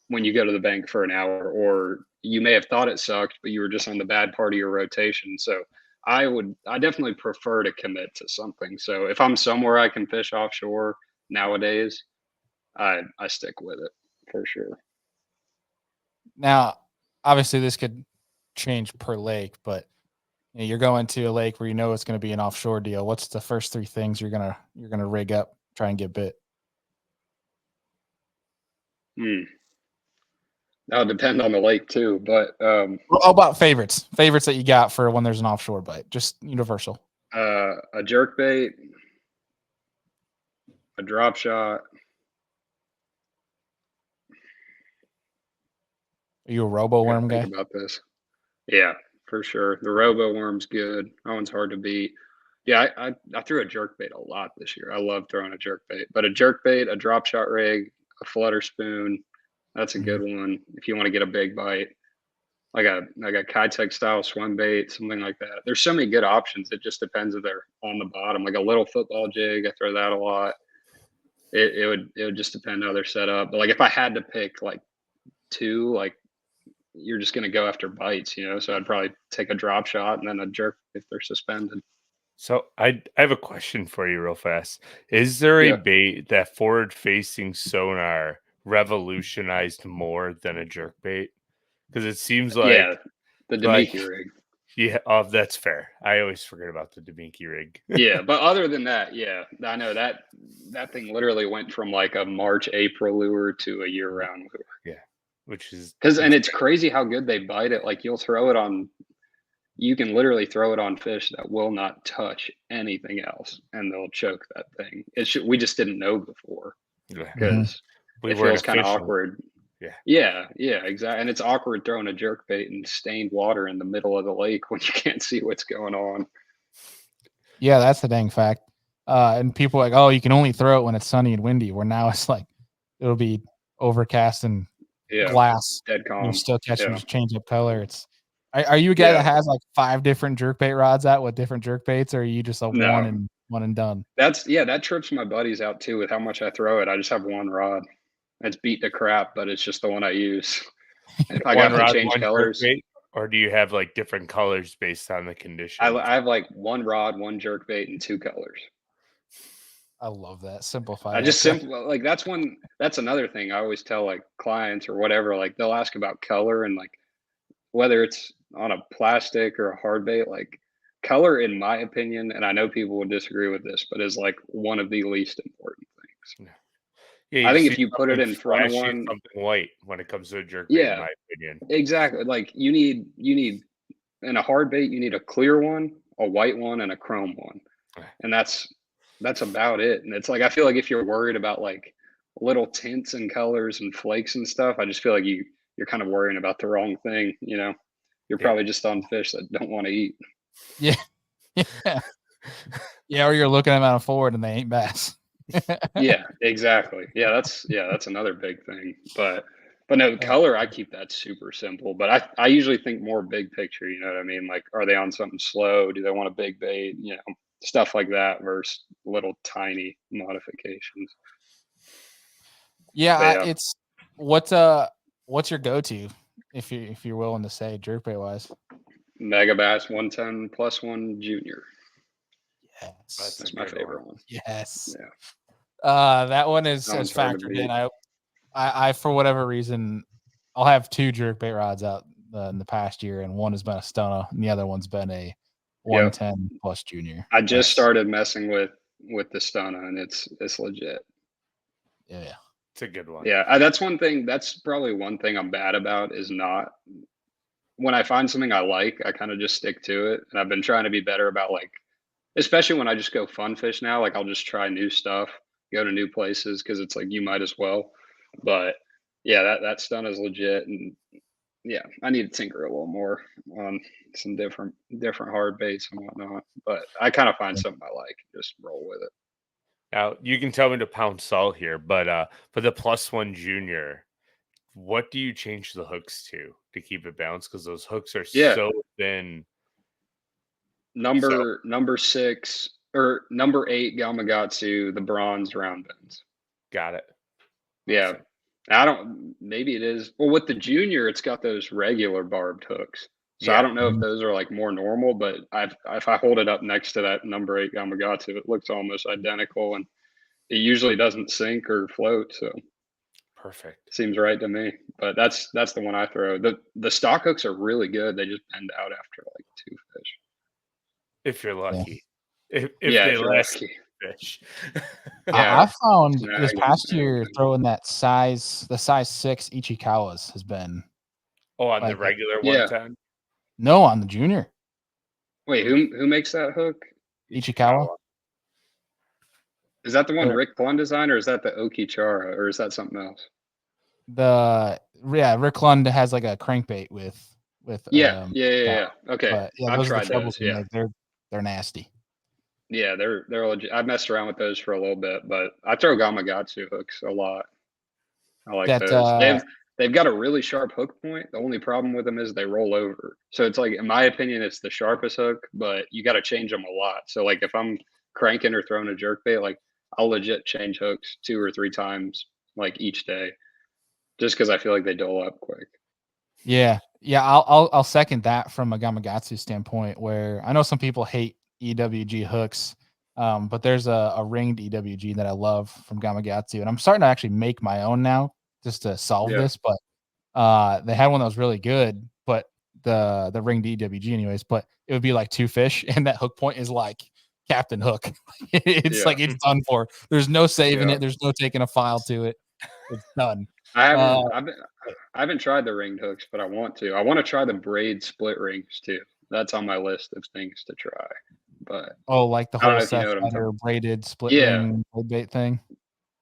when you go to the bank for an hour, or you may have thought it sucked, but you were just on the bad part of your rotation. So I definitely prefer to commit to something. So if I'm somewhere I can fish offshore nowadays, I stick with it for sure. Now, obviously, this could change per lake, but you're going to a lake where you know it's going to be an offshore deal. What's the first three things you're gonna rig up, try and get bit? That'll depend on the lake too, but How about favorites that you got for when there's an offshore bite, just universal? a jerk bait, a drop shot. Are you a robo worm guy? Think about this. Yeah, for sure. The robo worm's good. That one's hard to beat. Yeah, I threw a jerk bait a lot this year. I love throwing a jerk bait, but a jerk bait, a drop shot rig, a flutter spoon, that's a good one if you want to get a big bite. Like a Kitech style swim bait, something like that. There's so many good options. It just depends if they're on the bottom. Like a little football jig, I throw that a lot. It would just depend how they're set up. But like if I had to pick like two, like you're just gonna go after bites, you know. So I'd probably take a drop shot and then a jerk if they're suspended. So I have a question for you real fast. Is there a Yeah. bait that forward facing sonar revolutionized more than a jerk bait? Because it seems Yeah, like the like Demiki rig. yeah, oh, that's fair. I always forget about the Demiki rig. Yeah, but other than that, yeah, I know that thing literally went from like a March, April lure to a year-round lure. Yeah, which is And it's crazy how good they bite it. Like you can literally throw it on fish that will not touch anything else, and they'll choke that thing. We just didn't know before, yeah. because We it weren't feels kind of official. awkward. Yeah. Yeah, exactly. And it's awkward throwing a jerk bait in stained water in the middle of the lake when you can't see what's going on. Yeah, that's the dang fact. And people are like, oh, you can only throw it when it's sunny and windy. Where now it's like it'll be overcast and glass. Dead calm. You're still catching Yeah. change up color. Are you a guy Yeah. that has like 5 different jerkbait rods out with different jerkbaits, or are you just a No. one and done? That trips my buddies out too with how much I throw it. I just have one rod. It's beat to crap, but it's just the one I use. If I got to change colors, jerk bait, or do you have like different colors based on the conditions? I have like one rod, one jerk bait, and 2 colors. I love that. Simplify. I just like that's another thing I always tell like clients or whatever. Like they'll ask about color, and like whether it's on a plastic or a hard bait, like color, in my opinion, and I know people would disagree with this, but is like one of the least important things. Yeah, I think see if you put it something in front of flashy, one, something white when it comes to a jerkbait, in yeah, my opinion. exactly. Like you need in a hard bait, you need a clear one, a white one, and a chrome one, and that's about it. And it's like I feel like if you're worried about like little tints and colors and flakes and stuff, I just feel like you're kind of worrying about the wrong thing. You know, you're Yeah. probably just on fish that don't want to eat. Yeah. Yeah. Yeah, or you're looking at them on a forward and they ain't bass. Yeah, exactly. Yeah, that's another big thing. But no, color, I keep that super simple. But I usually think more big picture, you know what I mean? Like, are they on something slow? Do they want a big bait? You know, stuff like that versus little tiny modifications. Yeah, But yeah, it's what's your go-to if you're willing to say jerkbait wise? Mega Bass 110 plus one junior. Yes. That's my favorite one. Yes. Yeah. That one is That has one's hard to factored in. beat. I for whatever reason, I'll have 2 jerkbait rods out in the past year, and one has been a stunner, and the other one's been a Yep. 110 plus junior. I just started messing with the Stunna, and it's legit. Yeah. It's a good one. Yeah, that's one thing. That's probably one thing I'm bad about is not when I find something I like, I kind of just stick to it. And I've been trying to be better about like, especially when I just go fun fish now. Like I'll just try new stuff, go to new places because it's like you might as well. But yeah, that stunt is legit, and yeah, I need to tinker a little more on some different hard baits and whatnot. But I kind of find something I like, just roll with it. Now you can tell me to pound salt here, but for the plus one junior, what do you change the hooks to keep it balanced? Because those hooks are Yeah, so thin. number 6 or number 8 Gamakatsu, the bronze round bends. Got it. Yeah. Awesome. I don't maybe it is. Well, with the junior, it's got those regular barbed hooks. So I Yeah. don't know if those are like more normal, but if I hold it up next to that number 8 Gamakatsu, it looks almost identical, and it usually doesn't sink or float. So Perfect. seems right to me. But that's the one I throw. The stock hooks are really good. They just bend out after like 2 fish. If you're Yeah. lucky. If Yeah, they if you're last lucky. fish. Yeah. I found this Snag past and year everything. throwing the size 6 Ichikawas has been Oh, on the like regular Yeah. 110? no on the junior Wait, who makes that hook? Ichikawa. Is that the one The Rick Plunn designed, or is that the Okichara, or is that something else? Rick Lund has like a crankbait with Yeah. Ichikawa. Okay, But yeah, I've those are the tried those. troublesome. Yeah, Like they're nasty. yeah, they're legit. I've messed around with those for a little bit, but I throw Gamakatsu hooks a lot. I like That those. They've got a really sharp hook point. The only problem with them is they roll over. So it's like, in my opinion, it's the sharpest hook, but you got to change them a lot. So like if I'm cranking or throwing a jerkbait, like I'll legit change hooks 2 or 3 times like each day, just because I feel like they dull up quick. Yeah. I'll second that from a Gamakatsu standpoint. Where I know some people hate EWG hooks, but there's a ringed EWG that I love from Gamakatsu, and I'm starting to actually make my own now just to solve Yeah. this. But they had one that was really good, but the ringed EWG anyways. But it would be like 2 fish, and that hook point is like Captain Hook. It's Yeah. like it's done for. There's no saving Yeah. it. There's no taking a file to it. It's done. I haven't tried the ringed hooks, but I want to. I want to try the braid split rings too. That's on my list of things to try. But Oh, like the I don't whole know if you know Seth what I'm Fetter talking. braided split Yeah, ring bait thing.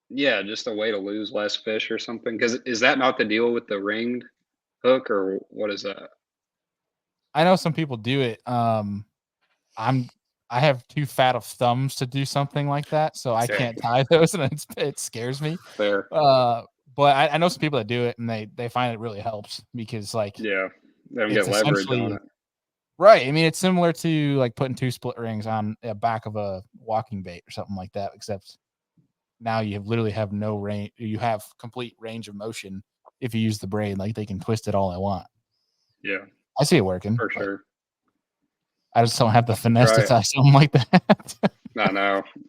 yeah, just a way to lose less fish or something. Because is that not the deal with the ringed hook, or what is that? I know some people do it. I have too fat of thumbs to do something like that, so I Same. can't tie those, and it scares me. Fair. But I know some people that do it, and they find it really helps because like Yeah, they don't it's get leverage on essentially it. right. I mean, it's similar to like putting 2 split rings on the back of a walking bait or something like that, except now you literally have no range. You have complete range of motion if you use the braid. Like they can twist it all I want. Yeah, I see it working, for but sure. I just don't have the I'll have to finesse to try it. tie something like that. No,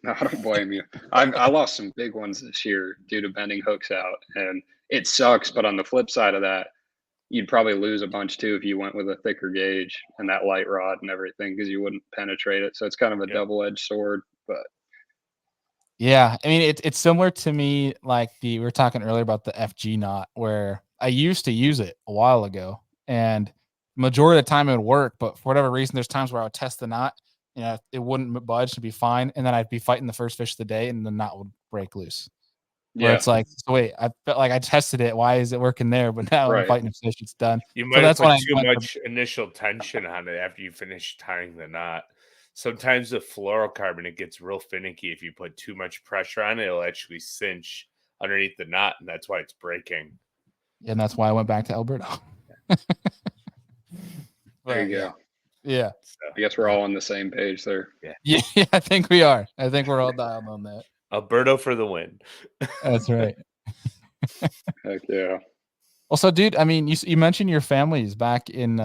I don't blame you. I lost some big ones this year due to bending hooks out, and it sucks. But on the flip side of that, you'd probably lose a bunch too if you went with a thicker gauge and that light rod and everything because you wouldn't penetrate it. So it's kind of a Yep. double-edged sword. But Yeah, I mean it's similar to me like we were talking earlier about the FG knot where I used to use it a while ago and majority of the time it would work, but for whatever reason there's times where I would test the knot, it wouldn't budge to be fine, and then I'd be fighting the first fish of the day and the knot would break loose. Where Yeah, it's like, so wait, I felt like I tested it. Why is it working there? But now I'm right. fighting a fish. It's done. You So might have that's when put I too went to, much initial tension on it after you finish tying the knot. Sometimes with fluorocarbon, it gets real finicky. If you put too much pressure on it, it'll actually cinch underneath the knot, and that's why it's breaking. and that's why I went back to Alberto. There you go. Yeah. So, I guess we're all on the same page there. Yeah, I think we are. I think we're all dialed on that. Alberto for the win. That's right. Heck yeah. Also, dude, I mean, you mentioned your family's back in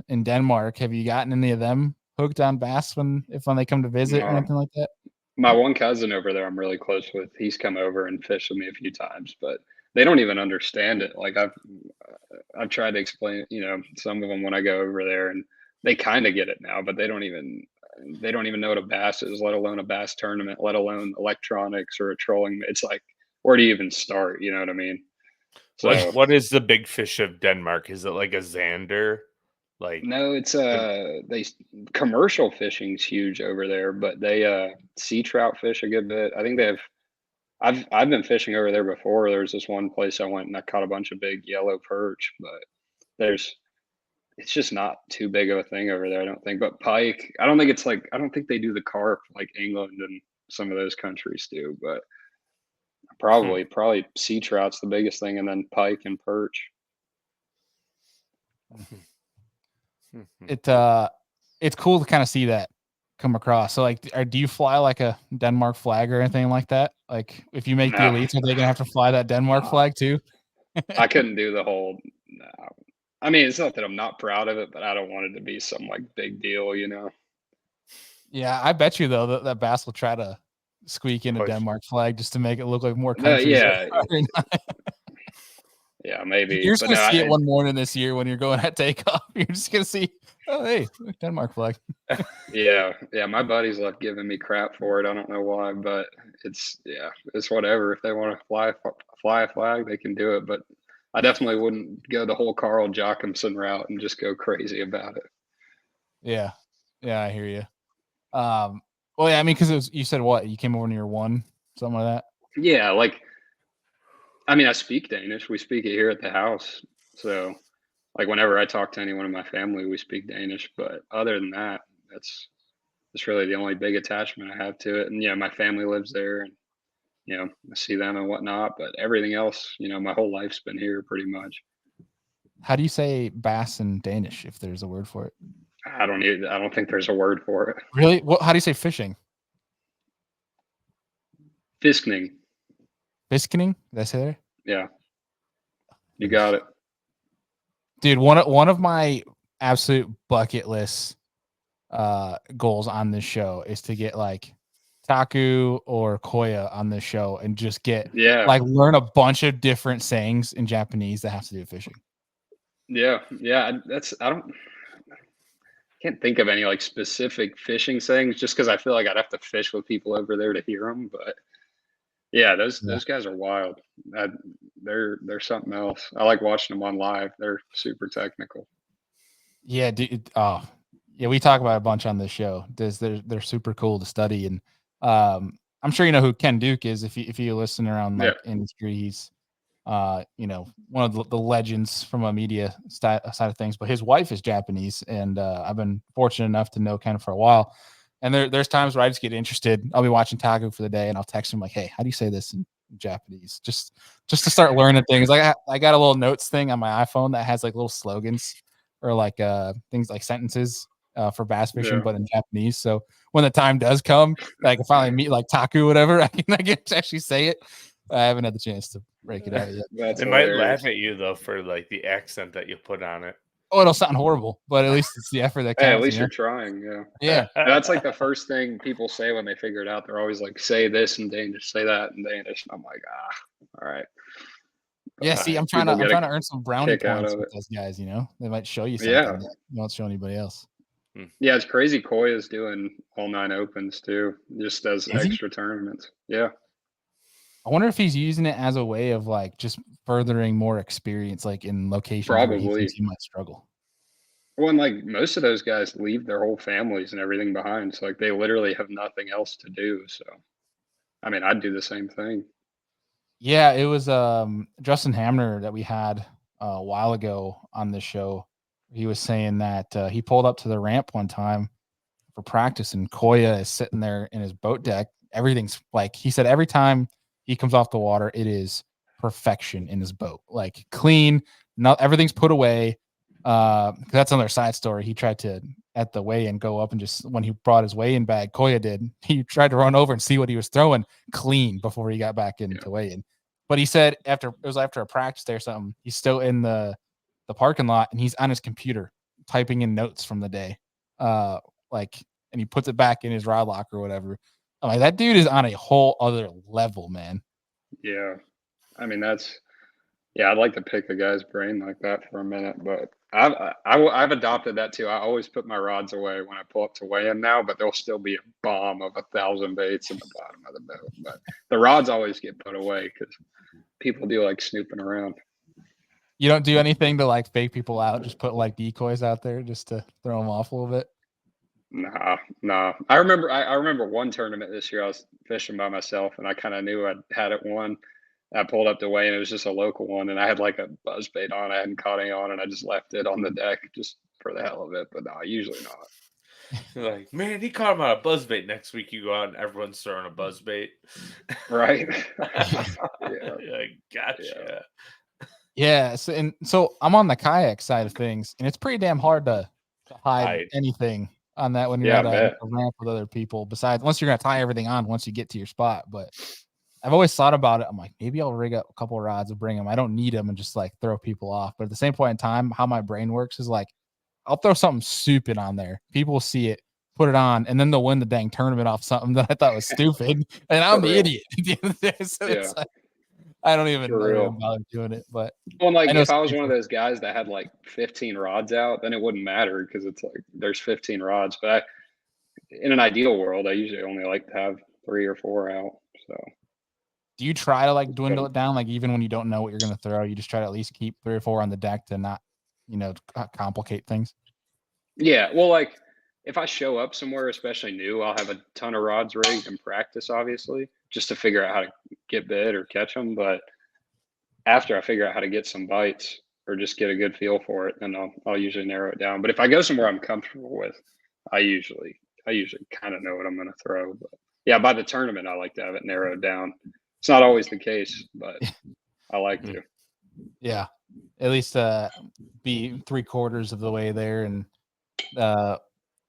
Denmark. Have you gotten any of them hooked on bass when they come to visit or No. anything like that? My one cousin over there I'm really close with, he's come over and fished with me a few times, but they don't even understand it. Like I've tried to explain, some of them when I go over there, and they kind of get it now, but they don't even know what a bass is, let alone a bass tournament, let alone electronics or a trolling. It's like, where do you even start? You know what I mean? So What is the big fish of Denmark? Is it like a Xander? Like no, it's commercial fishing's huge over there, but they sea trout fish a good bit. I think they have. I've been fishing over there before. There's this one place I went and I caught a bunch of big yellow perch, but it's just not too big of a thing over there, I don't think. But pike, I don't think it's like, I don't think they do the carp like England and some of those countries do, but probably sea trout's the biggest thing, and then pike and perch. It's cool to kind of see that come across. So like, do you fly like a Denmark flag or anything like that? Like if you make the No. elites, are they gonna have to fly that Denmark flag too? I couldn't do the whole. No. I mean, it's not that I'm not proud of it, but I don't want it to be some like big deal, Yeah, I bet you though that Bass will try to squeak in a Push. Denmark flag just to make it look like more No, countries. yeah, maybe. You're just But gonna no, see it one morning this year when you're going at takeoff. You're just gonna see, oh hey, Denmark flag. yeah. My buddies love giving me crap for it. I don't know why, but it's whatever. If they want to fly a flag, they can do it. But I definitely wouldn't go the whole Carl Jochimson route and just go crazy about it. Yeah, I hear you. Well, yeah, I mean, because you said what you came over when you were 1, something like that. Yeah, like, I mean, I speak Danish. We speak it here at the house. So, like, whenever I talk to anyone in my family, we speak Danish. But other than that, that's really the only big attachment I have to it. And my family lives there, and I see them and whatnot. But everything else, my whole life's been here pretty much. How do you say bass in Danish, if there's a word for it? I don't think there's a word for it. Really? How do you say fishing? Fiskning. Fiskning? Did I say that? Yeah. You got it. Dude, one of my absolute bucket list goals on this show is to get like Taku or Koya on this show and just get like learn a bunch of different sayings in Japanese that have to do with fishing. Yeah. Can't think of any like specific fishing sayings just because I feel like I'd have to fish with people over there to hear them. But yeah, those guys are wild. They're something else. I like watching them on live. They're super technical. Yeah, dude. Oh, yeah. We talk about a bunch on this show. They're super cool to study, and I'm sure you know who Ken Duke is. If you listen around like industry, he's one of the legends from a media side of things. But his wife is Japanese, and I've been fortunate enough to know Ken for a while. And there's times where I just get interested. I'll be watching Taku for the day, and I'll text him like, "Hey, how do you say this in Japanese?" Just to start learning things. Like I got a little notes thing on my iPhone that has like little slogans or like things like sentences for bass fishing, but in Japanese. So when the time does come, that I can finally meet like Taku, or whatever, I can actually say it. I haven't had the chance to break it out yet. They might laugh at you though for like the accent that you put on it. Oh, it'll sound horrible, but at least it's the effort that counts. Hey, at least you're trying. Yeah. That's like the first thing people say when they figure it out. They're always like, "Say this in Danish, say that in Danish." And I'm like, all right. Yeah, see, I'm trying to earn some brownie points with those guys. They might show you something that you won't show anybody else. Yeah, it's crazy. Koya's doing all 9 opens too, just as extra tournaments. Yeah. I wonder if he's using it as a way of like just furthering more experience, like in locations where he Probably. thinks he might struggle. Well, and like most of those guys leave their whole families and everything behind. So like they literally have nothing else to do. So I mean, I'd do the same thing. Yeah, it was Justin Hamner that we had a while ago on the show. He was saying that he pulled up to the ramp one time for practice, and Koya is sitting there in his boat deck. Everything's like he said, every time he comes off the water, it is perfection in his boat, like clean. Not everything's put away. That's another side story. He tried to at the weigh-in go up and just when he brought his weigh-in bag, Koya did. He tried to run over and see what he was throwing clean before he got back into weigh-in. But he said after a practice day or something, he's still in the parking lot and he's on his computer typing in notes from the day. And he puts it back in his rod locker or whatever. I'm like, that dude is on a whole other level, man. Yeah. I mean, I'd like to pick a guy's brain like that for a minute, but I've adopted that too. I always put my rods away when I pull up to weigh in now, but there'll still be a bomb of 1,000 baits in the bottom of the boat. But the rods always get put away because people do like snooping around. You don't do anything to like fake people out, just put like decoys out there just to throw them off a little bit? Nah. I remember one tournament this year I was fishing by myself and I kind of knew I had it won. I pulled up the weigh and it was just a local one and I had like a buzz bait on. I hadn't caught any on and I just left it on the deck just for the hell of it. But no, usually not. Like, man, he caught him on a buzzbait. Next week you go out and everyone's throwing a buzzbait. Right. Like, gotcha. Yeah. So I'm on the kayak side of things, and it's pretty damn hard to hide anything on that when you're at a ramp with other people. Besides, once you're gonna tie everything on once you get to your spot. But I've always thought about it. I'm like, maybe I'll rig up a couple of rods and bring them. I don't need them and just like throw people off. But at the same point in time, how my brain works is like, I'll throw something stupid on there. People will see it, put it on, and then they'll win the dang tournament off something that I thought was stupid. And I'm the idiot at the end of the day. So it's like, I don't even know about doing it. But like if I was one of those guys that had like 15 rods out, then it wouldn't matter because it's like there's 15 rods. But in an ideal world, I usually only like to have 3 or 4 out. So do you try to like dwindle it down? Like even when you don't know what you're going to throw, you just try to at least keep 3 or 4 on the deck to not, complicate things? Yeah. Well, like if I show up somewhere, especially new, I'll have a ton of rods rigged and practice, obviously, just to figure out how to get bit or catch them. But after I figure out how to get some bites or just get a good feel for it, then I'll usually narrow it down. But if I go somewhere I'm comfortable with, I usually kind of know what I'm going to throw. But yeah, by the tournament, I like to have it narrowed down. It's not always the case, but I like to. Yeah, at least be 3/4 of the way there. And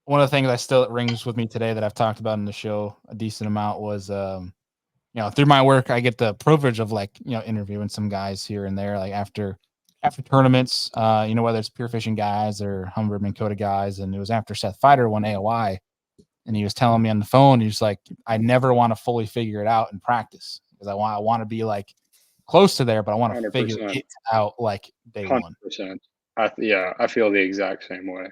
one of the things that rings with me today that I've talked about in the show a decent amount was, through my work, I get the privilege of like, interviewing some guys here and there, like after tournaments, whether it's pure fishing guys or Humber Minn Kota guys. And it was after Seth Fighter won AOI. And he was telling me on the phone, he's like, I never want to fully figure it out in practice because I want to be like close to there, but I want to figure it out like day 100%. 100%. I feel the exact same way.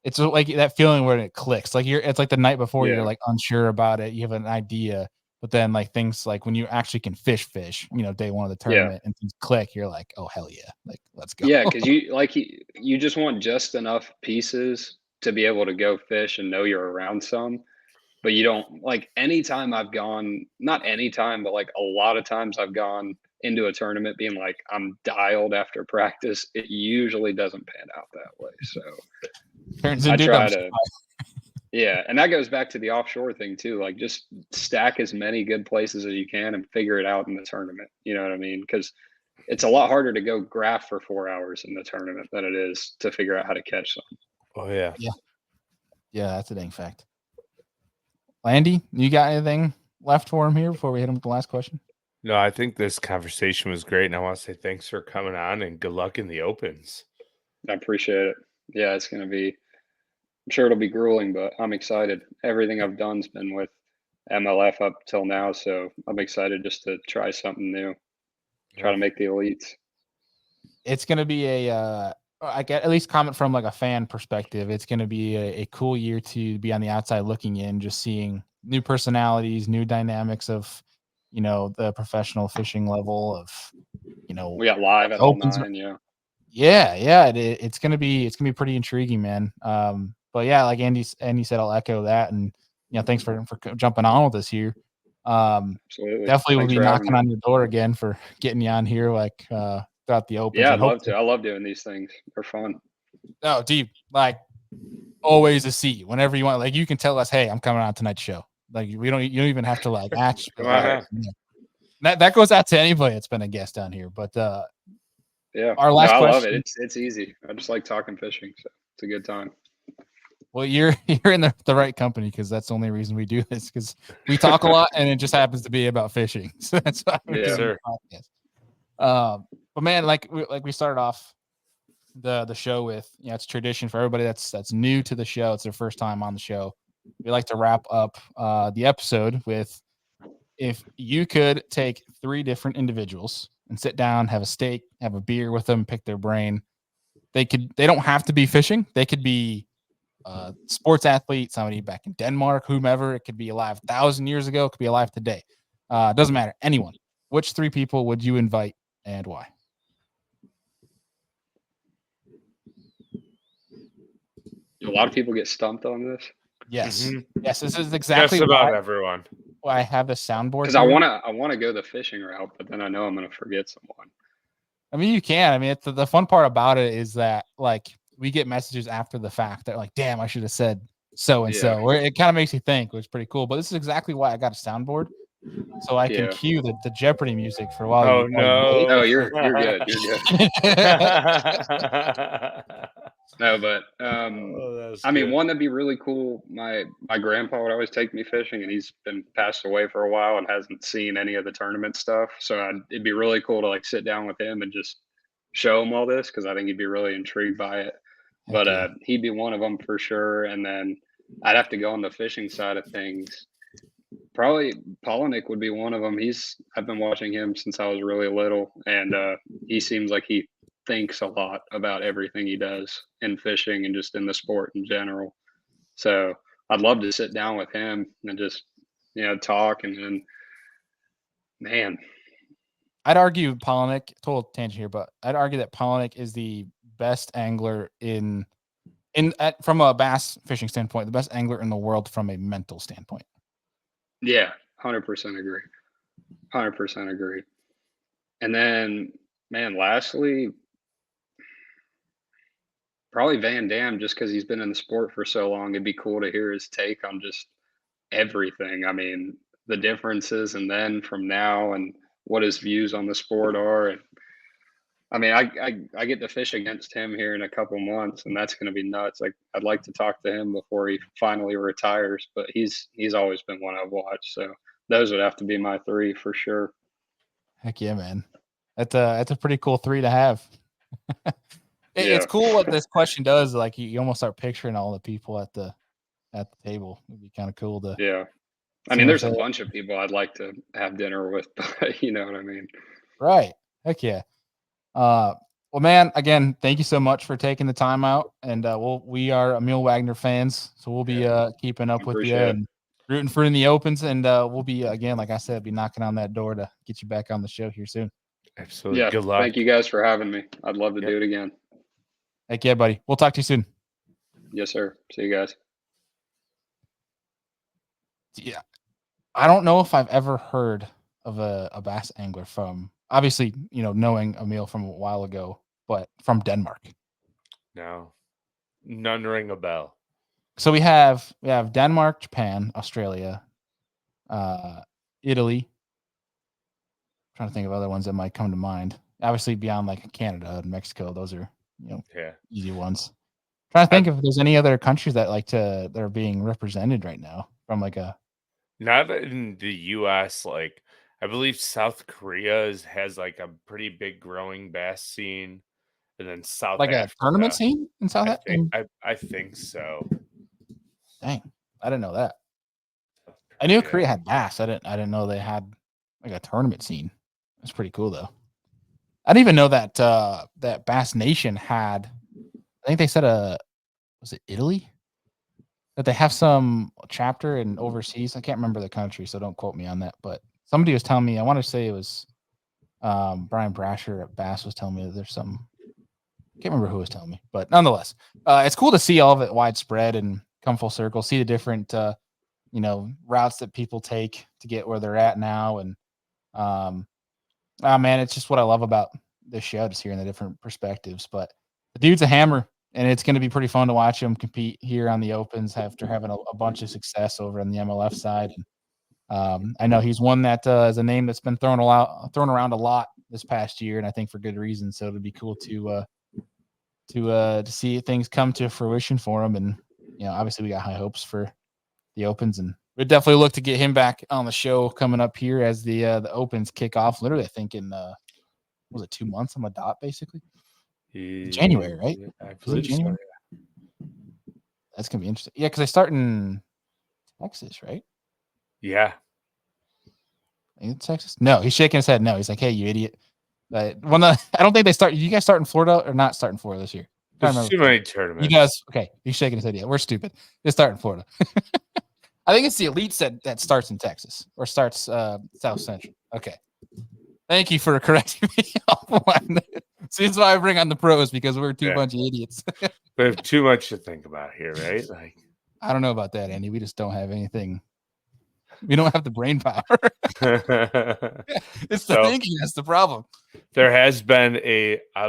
It's like that feeling where it clicks. Like it's like the night before you're like unsure about it. You have an idea, but then like things like when you actually can fish, day 1 of the tournament and things click, you're like, oh hell yeah, like let's go. Yeah, because you just want just enough pieces to be able to go fish and know you're around some. But you don't like anytime I've gone, not anytime, but like a lot of times I've gone into a tournament being like I'm dialed after practice. It usually doesn't pan out that way. So I try to, and that goes back to the offshore thing too. Like just stack as many good places as you can and figure it out in the tournament. You know what I mean? Because it's a lot harder to go graph for 4 hours in the tournament than it is to figure out how to catch some. Oh yeah. Yeah, that's a dang fact. Landy, you got anything left for him here before we hit him with the last question? No, I think this conversation was great, and I want to say thanks for coming on and good luck in the Opens. I appreciate it. Yeah, it's going to be, I'm sure it'll be grueling, but I'm excited. Everything I've done's been with MLF up till now, so I'm excited just to try something new, try to make the elites. It's going to be I get at least comment from like a fan perspective. It's going to be a cool year to be on the outside looking in, just seeing new personalities, new dynamics of, you know, the professional fishing level of, you know, We got live at all Opens. 9. Yeah. Yeah, it's gonna be pretty intriguing, man. But yeah, like Andy said, I'll echo that, and you know, thanks for jumping on with us here. Absolutely. Definitely will Thanks be for having knocking me. on your door again for getting you on here, like throughout the Opens. Yeah, and I'd love to. I love doing these things. They're fun. Oh, deep, like always a seat whenever you want. Like you can tell us, hey, I'm coming on tonight's show. Like you don't even have to like ask. Come on out. That goes out to anybody that's been a guest down here. But Yeah. our last I question. love it. It's easy. I just like talking fishing, so it's a good time. Well, you're in the right company, because that's the only reason we do this, because we talk a lot and it just happens to be about fishing. So that's why we're doing sir. the podcast. But man, like we started off the show with, you know, it's tradition for everybody that's new to the show. It's their first time on the show. We like to wrap up the episode with, if you could take 3 different individuals and sit down, have a steak, have a beer with them, pick their brain. They don't have to be fishing. They could be sports athlete, somebody back in Denmark, whomever. It could be alive 1,000 years ago. It could be alive today. Doesn't matter. Anyone. Which 3 people would you invite and why? A lot of people get stumped on this Yes. Mhm. Yes. This is exactly Just about why everyone. I have a soundboard. because I want to go the fishing route, but then I know I'm going to forget someone. I mean, you can. I mean, it's the fun part about it is that, like, we get messages after the fact that, like, damn, I should have said so and so. Where it kind of makes you think, which is pretty cool. But this is exactly why I got a soundboard, so I can cue the Jeopardy music for while Oh you. no! No, you're good. You're good. No, but I mean, one that'd be really cool. My grandpa would always take me fishing, and he's been passed away for a while and hasn't seen any of the tournament stuff. So it'd be really cool to like sit down with him and just show him all this, because I think he'd be really intrigued by it. But yeah. he'd be one of them for sure. And then I'd have to go on the fishing side of things. Probably Polinick would be one of them. I've been watching him since I was really little, and he seems like he thinks a lot about everything he does in fishing and just in the sport in general. So I'd love to sit down with him and just, talk. And then, man, I'd argue Polinick, total tangent here, but I'd argue that Polinick is the best angler from a bass fishing standpoint, the best angler in the world from a mental standpoint. Yeah, 100% agree. 100% agree. And then, man, lastly, probably Van Dam, just because he's been in the sport for so long. It'd be cool to hear his take on just everything. I mean, the differences, and then from now, and what his views on the sport are. And I mean, I get to fish against him here in a couple months, and that's going to be nuts. Like, I'd like to talk to him before he finally retires, but he's always been one I've watched. So those would have to be my 3 for sure. Heck yeah, man. That's a pretty cool 3 to have. It's Yeah. cool what this question does. Like, you almost start picturing all the people at the table. It'd be kind of cool to. Yeah. I mean, there's a bunch of people I'd like to have dinner with, but you know what I mean? Right. Heck yeah. Well, man, again, thank you so much for taking the time out. And we are Emil Wagner fans, so we'll be keeping up with you and rooting for you in the Opens. And we'll be, again, like I said, be knocking on that door to get you back on the show here soon. Absolutely. Yeah. Good luck. Thank you guys for having me. I'd love to do it again. Heck yeah, buddy. We'll talk to you soon. Yes, sir. See you guys. Yeah. I don't know if I've ever heard of a bass angler from, obviously, knowing Emil from a while ago, but from Denmark. No, none ring a bell. So we have Denmark, Japan, Australia, Italy. I'm trying to think of other ones that might come to mind. Obviously, beyond like Canada and Mexico, those are easy ones. Trying to think if there's any other countries that are being represented right now from like a. Not in the U.S. Like, I believe South Korea has like a pretty big growing bass scene, and then South like Africa. A tournament scene in South Africa. I think so. Dang, I didn't know that. I knew Korea had bass. I didn't know they had like a tournament scene. That's pretty cool though. I didn't even know that that Bass Nation had. I think they said was it Italy? That they have some chapter in overseas. I can't remember the country, so don't quote me on that. But somebody was telling me, I want to say it was Brian Brasher at Bass was telling me that there's some, I can't remember who was telling me, but nonetheless, it's cool to see all of it widespread and come full circle, see the different, routes that people take to get where they're at now. And, man, it's just what I love about this show, just hearing the different perspectives. But the dude's a hammer, and it's going to be pretty fun to watch him compete here on the Opens after having a bunch of success over on the MLF side. And I know he's one that is a name that's been thrown around a lot this past year, and I think for good reason. So it'd be cool to see things come to fruition for him. And obviously we got high hopes for the Opens, and we'd definitely look to get him back on the show coming up here as the Opens kick off. Literally, I think in was it 2 months on the dot, basically? January, right? I believe January. So, yeah. That's gonna be interesting. Yeah, because they start in Texas, right? Yeah. In Texas? No, he's shaking his head. No, he's like, "Hey, you idiot!" I don't think they start. You guys start in Florida or not start in Florida this year? There's too many tournaments. You guys, okay? He's shaking his head. Yeah, we're stupid. They start in Florida. I think it's the Elite that starts in Texas or starts South Central. Okay. Thank you for correcting me. See, that's why I bring on the pros, because we're two bunch of idiots. We have too much to think about here, right? Like, I don't know about that, Andy. We just don't have anything. We don't have the brain power. It's the thinking that's the problem. There has been I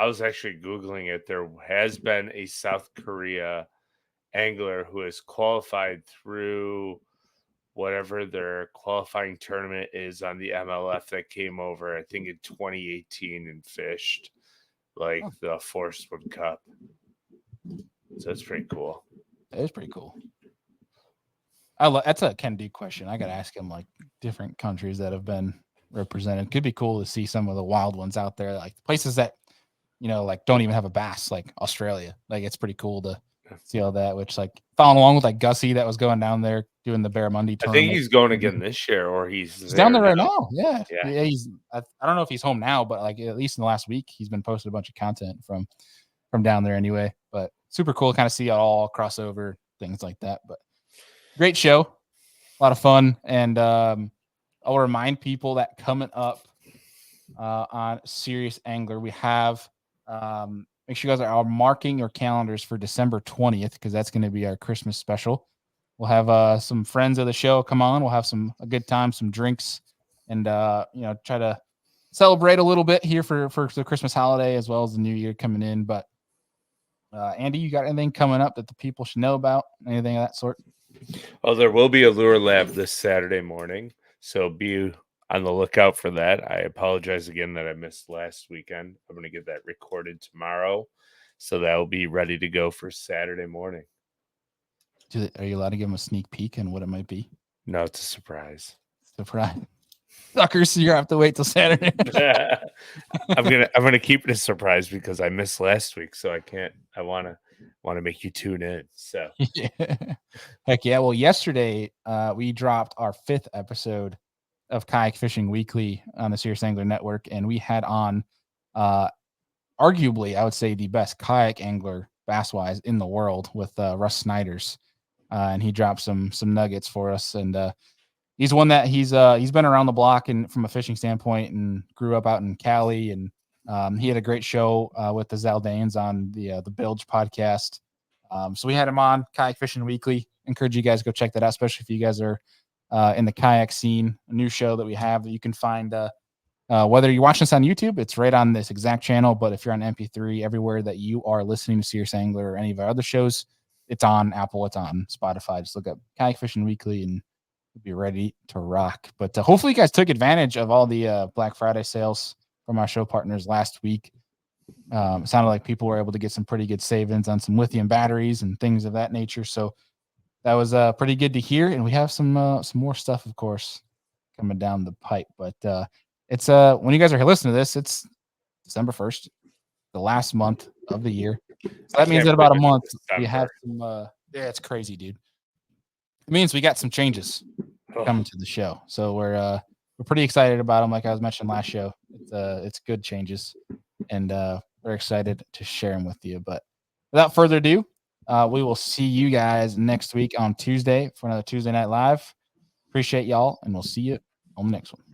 was actually Googling it. There has been a South Korea angler who has qualified through whatever their qualifying tournament is on the MLF that came over, I think in 2018, and fished the Forestwood Cup. So that's pretty cool. That is pretty cool. That's a Ken Duke question. I got to ask him, like, different countries that have been represented. Could be cool to see some of the wild ones out there, like places that, like don't even have a bass, like Australia. Like, it's pretty cool to see all that, which, like, following along with like Gussie that was going down there doing the Barramundi tournament. I think he's going again this year, or he's down there right now. Yeah. He's I don't know if he's home now, but like at least in the last week he's been posting a bunch of content from down there anyway. But super cool to kind of see all crossover things like that. But great show, a lot of fun. And I'll remind people that coming up on Serious Angler, we have make sure you guys are marking your calendars for December 20th, because that's going to be our Christmas special. We'll have some friends of the show come on. We'll have a good time, some drinks, and try to celebrate a little bit here for the Christmas holiday as well as the New Year coming in. But Andy, you got anything coming up that the people should know about? Anything of that sort? Oh, there will be a lure lab this Saturday morning, so be on the lookout for that. I apologize again that I missed last weekend. I'm going to get that recorded tomorrow, so that will be ready to go for Saturday morning. Are you allowed to give them a sneak peek and what it might be? No, it's a surprise. Suckers, you're gonna have to wait till Saturday. I'm gonna keep it a surprise because I missed last week, so I can't. I want to make you tune in. So yeah. Heck yeah! Well, yesterday we dropped our 5th episode of Kayak Fishing Weekly on the Serious Angler Network, and we had on arguably, I would say, the best kayak angler bass-wise in the world with Russ Snyders, and he dropped some nuggets for us. And he's one that he's been around the block and from a fishing standpoint, and grew up out in Cali. And he had a great show with the Zaldanes on the Bilge podcast. So we had him on Kayak Fishing Weekly. Encourage you guys to go check that out, especially if you guys are in the kayak scene. A new show that we have that you can find whether you're watching this on YouTube, it's right on this exact channel. But if you're on MP3, everywhere that you are listening to Serious Angler or any of our other shows, it's on Apple, it's on Spotify. Just look up Kayak Fishing Weekly and you'll be ready to rock. But hopefully you guys took advantage of all the Black Friday sales from our show partners last week. It sounded like people were able to get some pretty good savings on some lithium batteries and things of that nature. So that was pretty good to hear. And we have some more stuff, of course, coming down the pipe. But it's when you guys are listening to this, it's December 1st, the last month of the year. So that means that about a month we have some. Yeah, it's crazy, dude. It means we got some changes coming to the show, so we're pretty excited about them. Like I was mentioning last show, it's good changes, and we're excited to share them with you. But without further ado, we will see you guys next week on Tuesday for another Tuesday Night Live. Appreciate y'all, and we'll see you on the next one.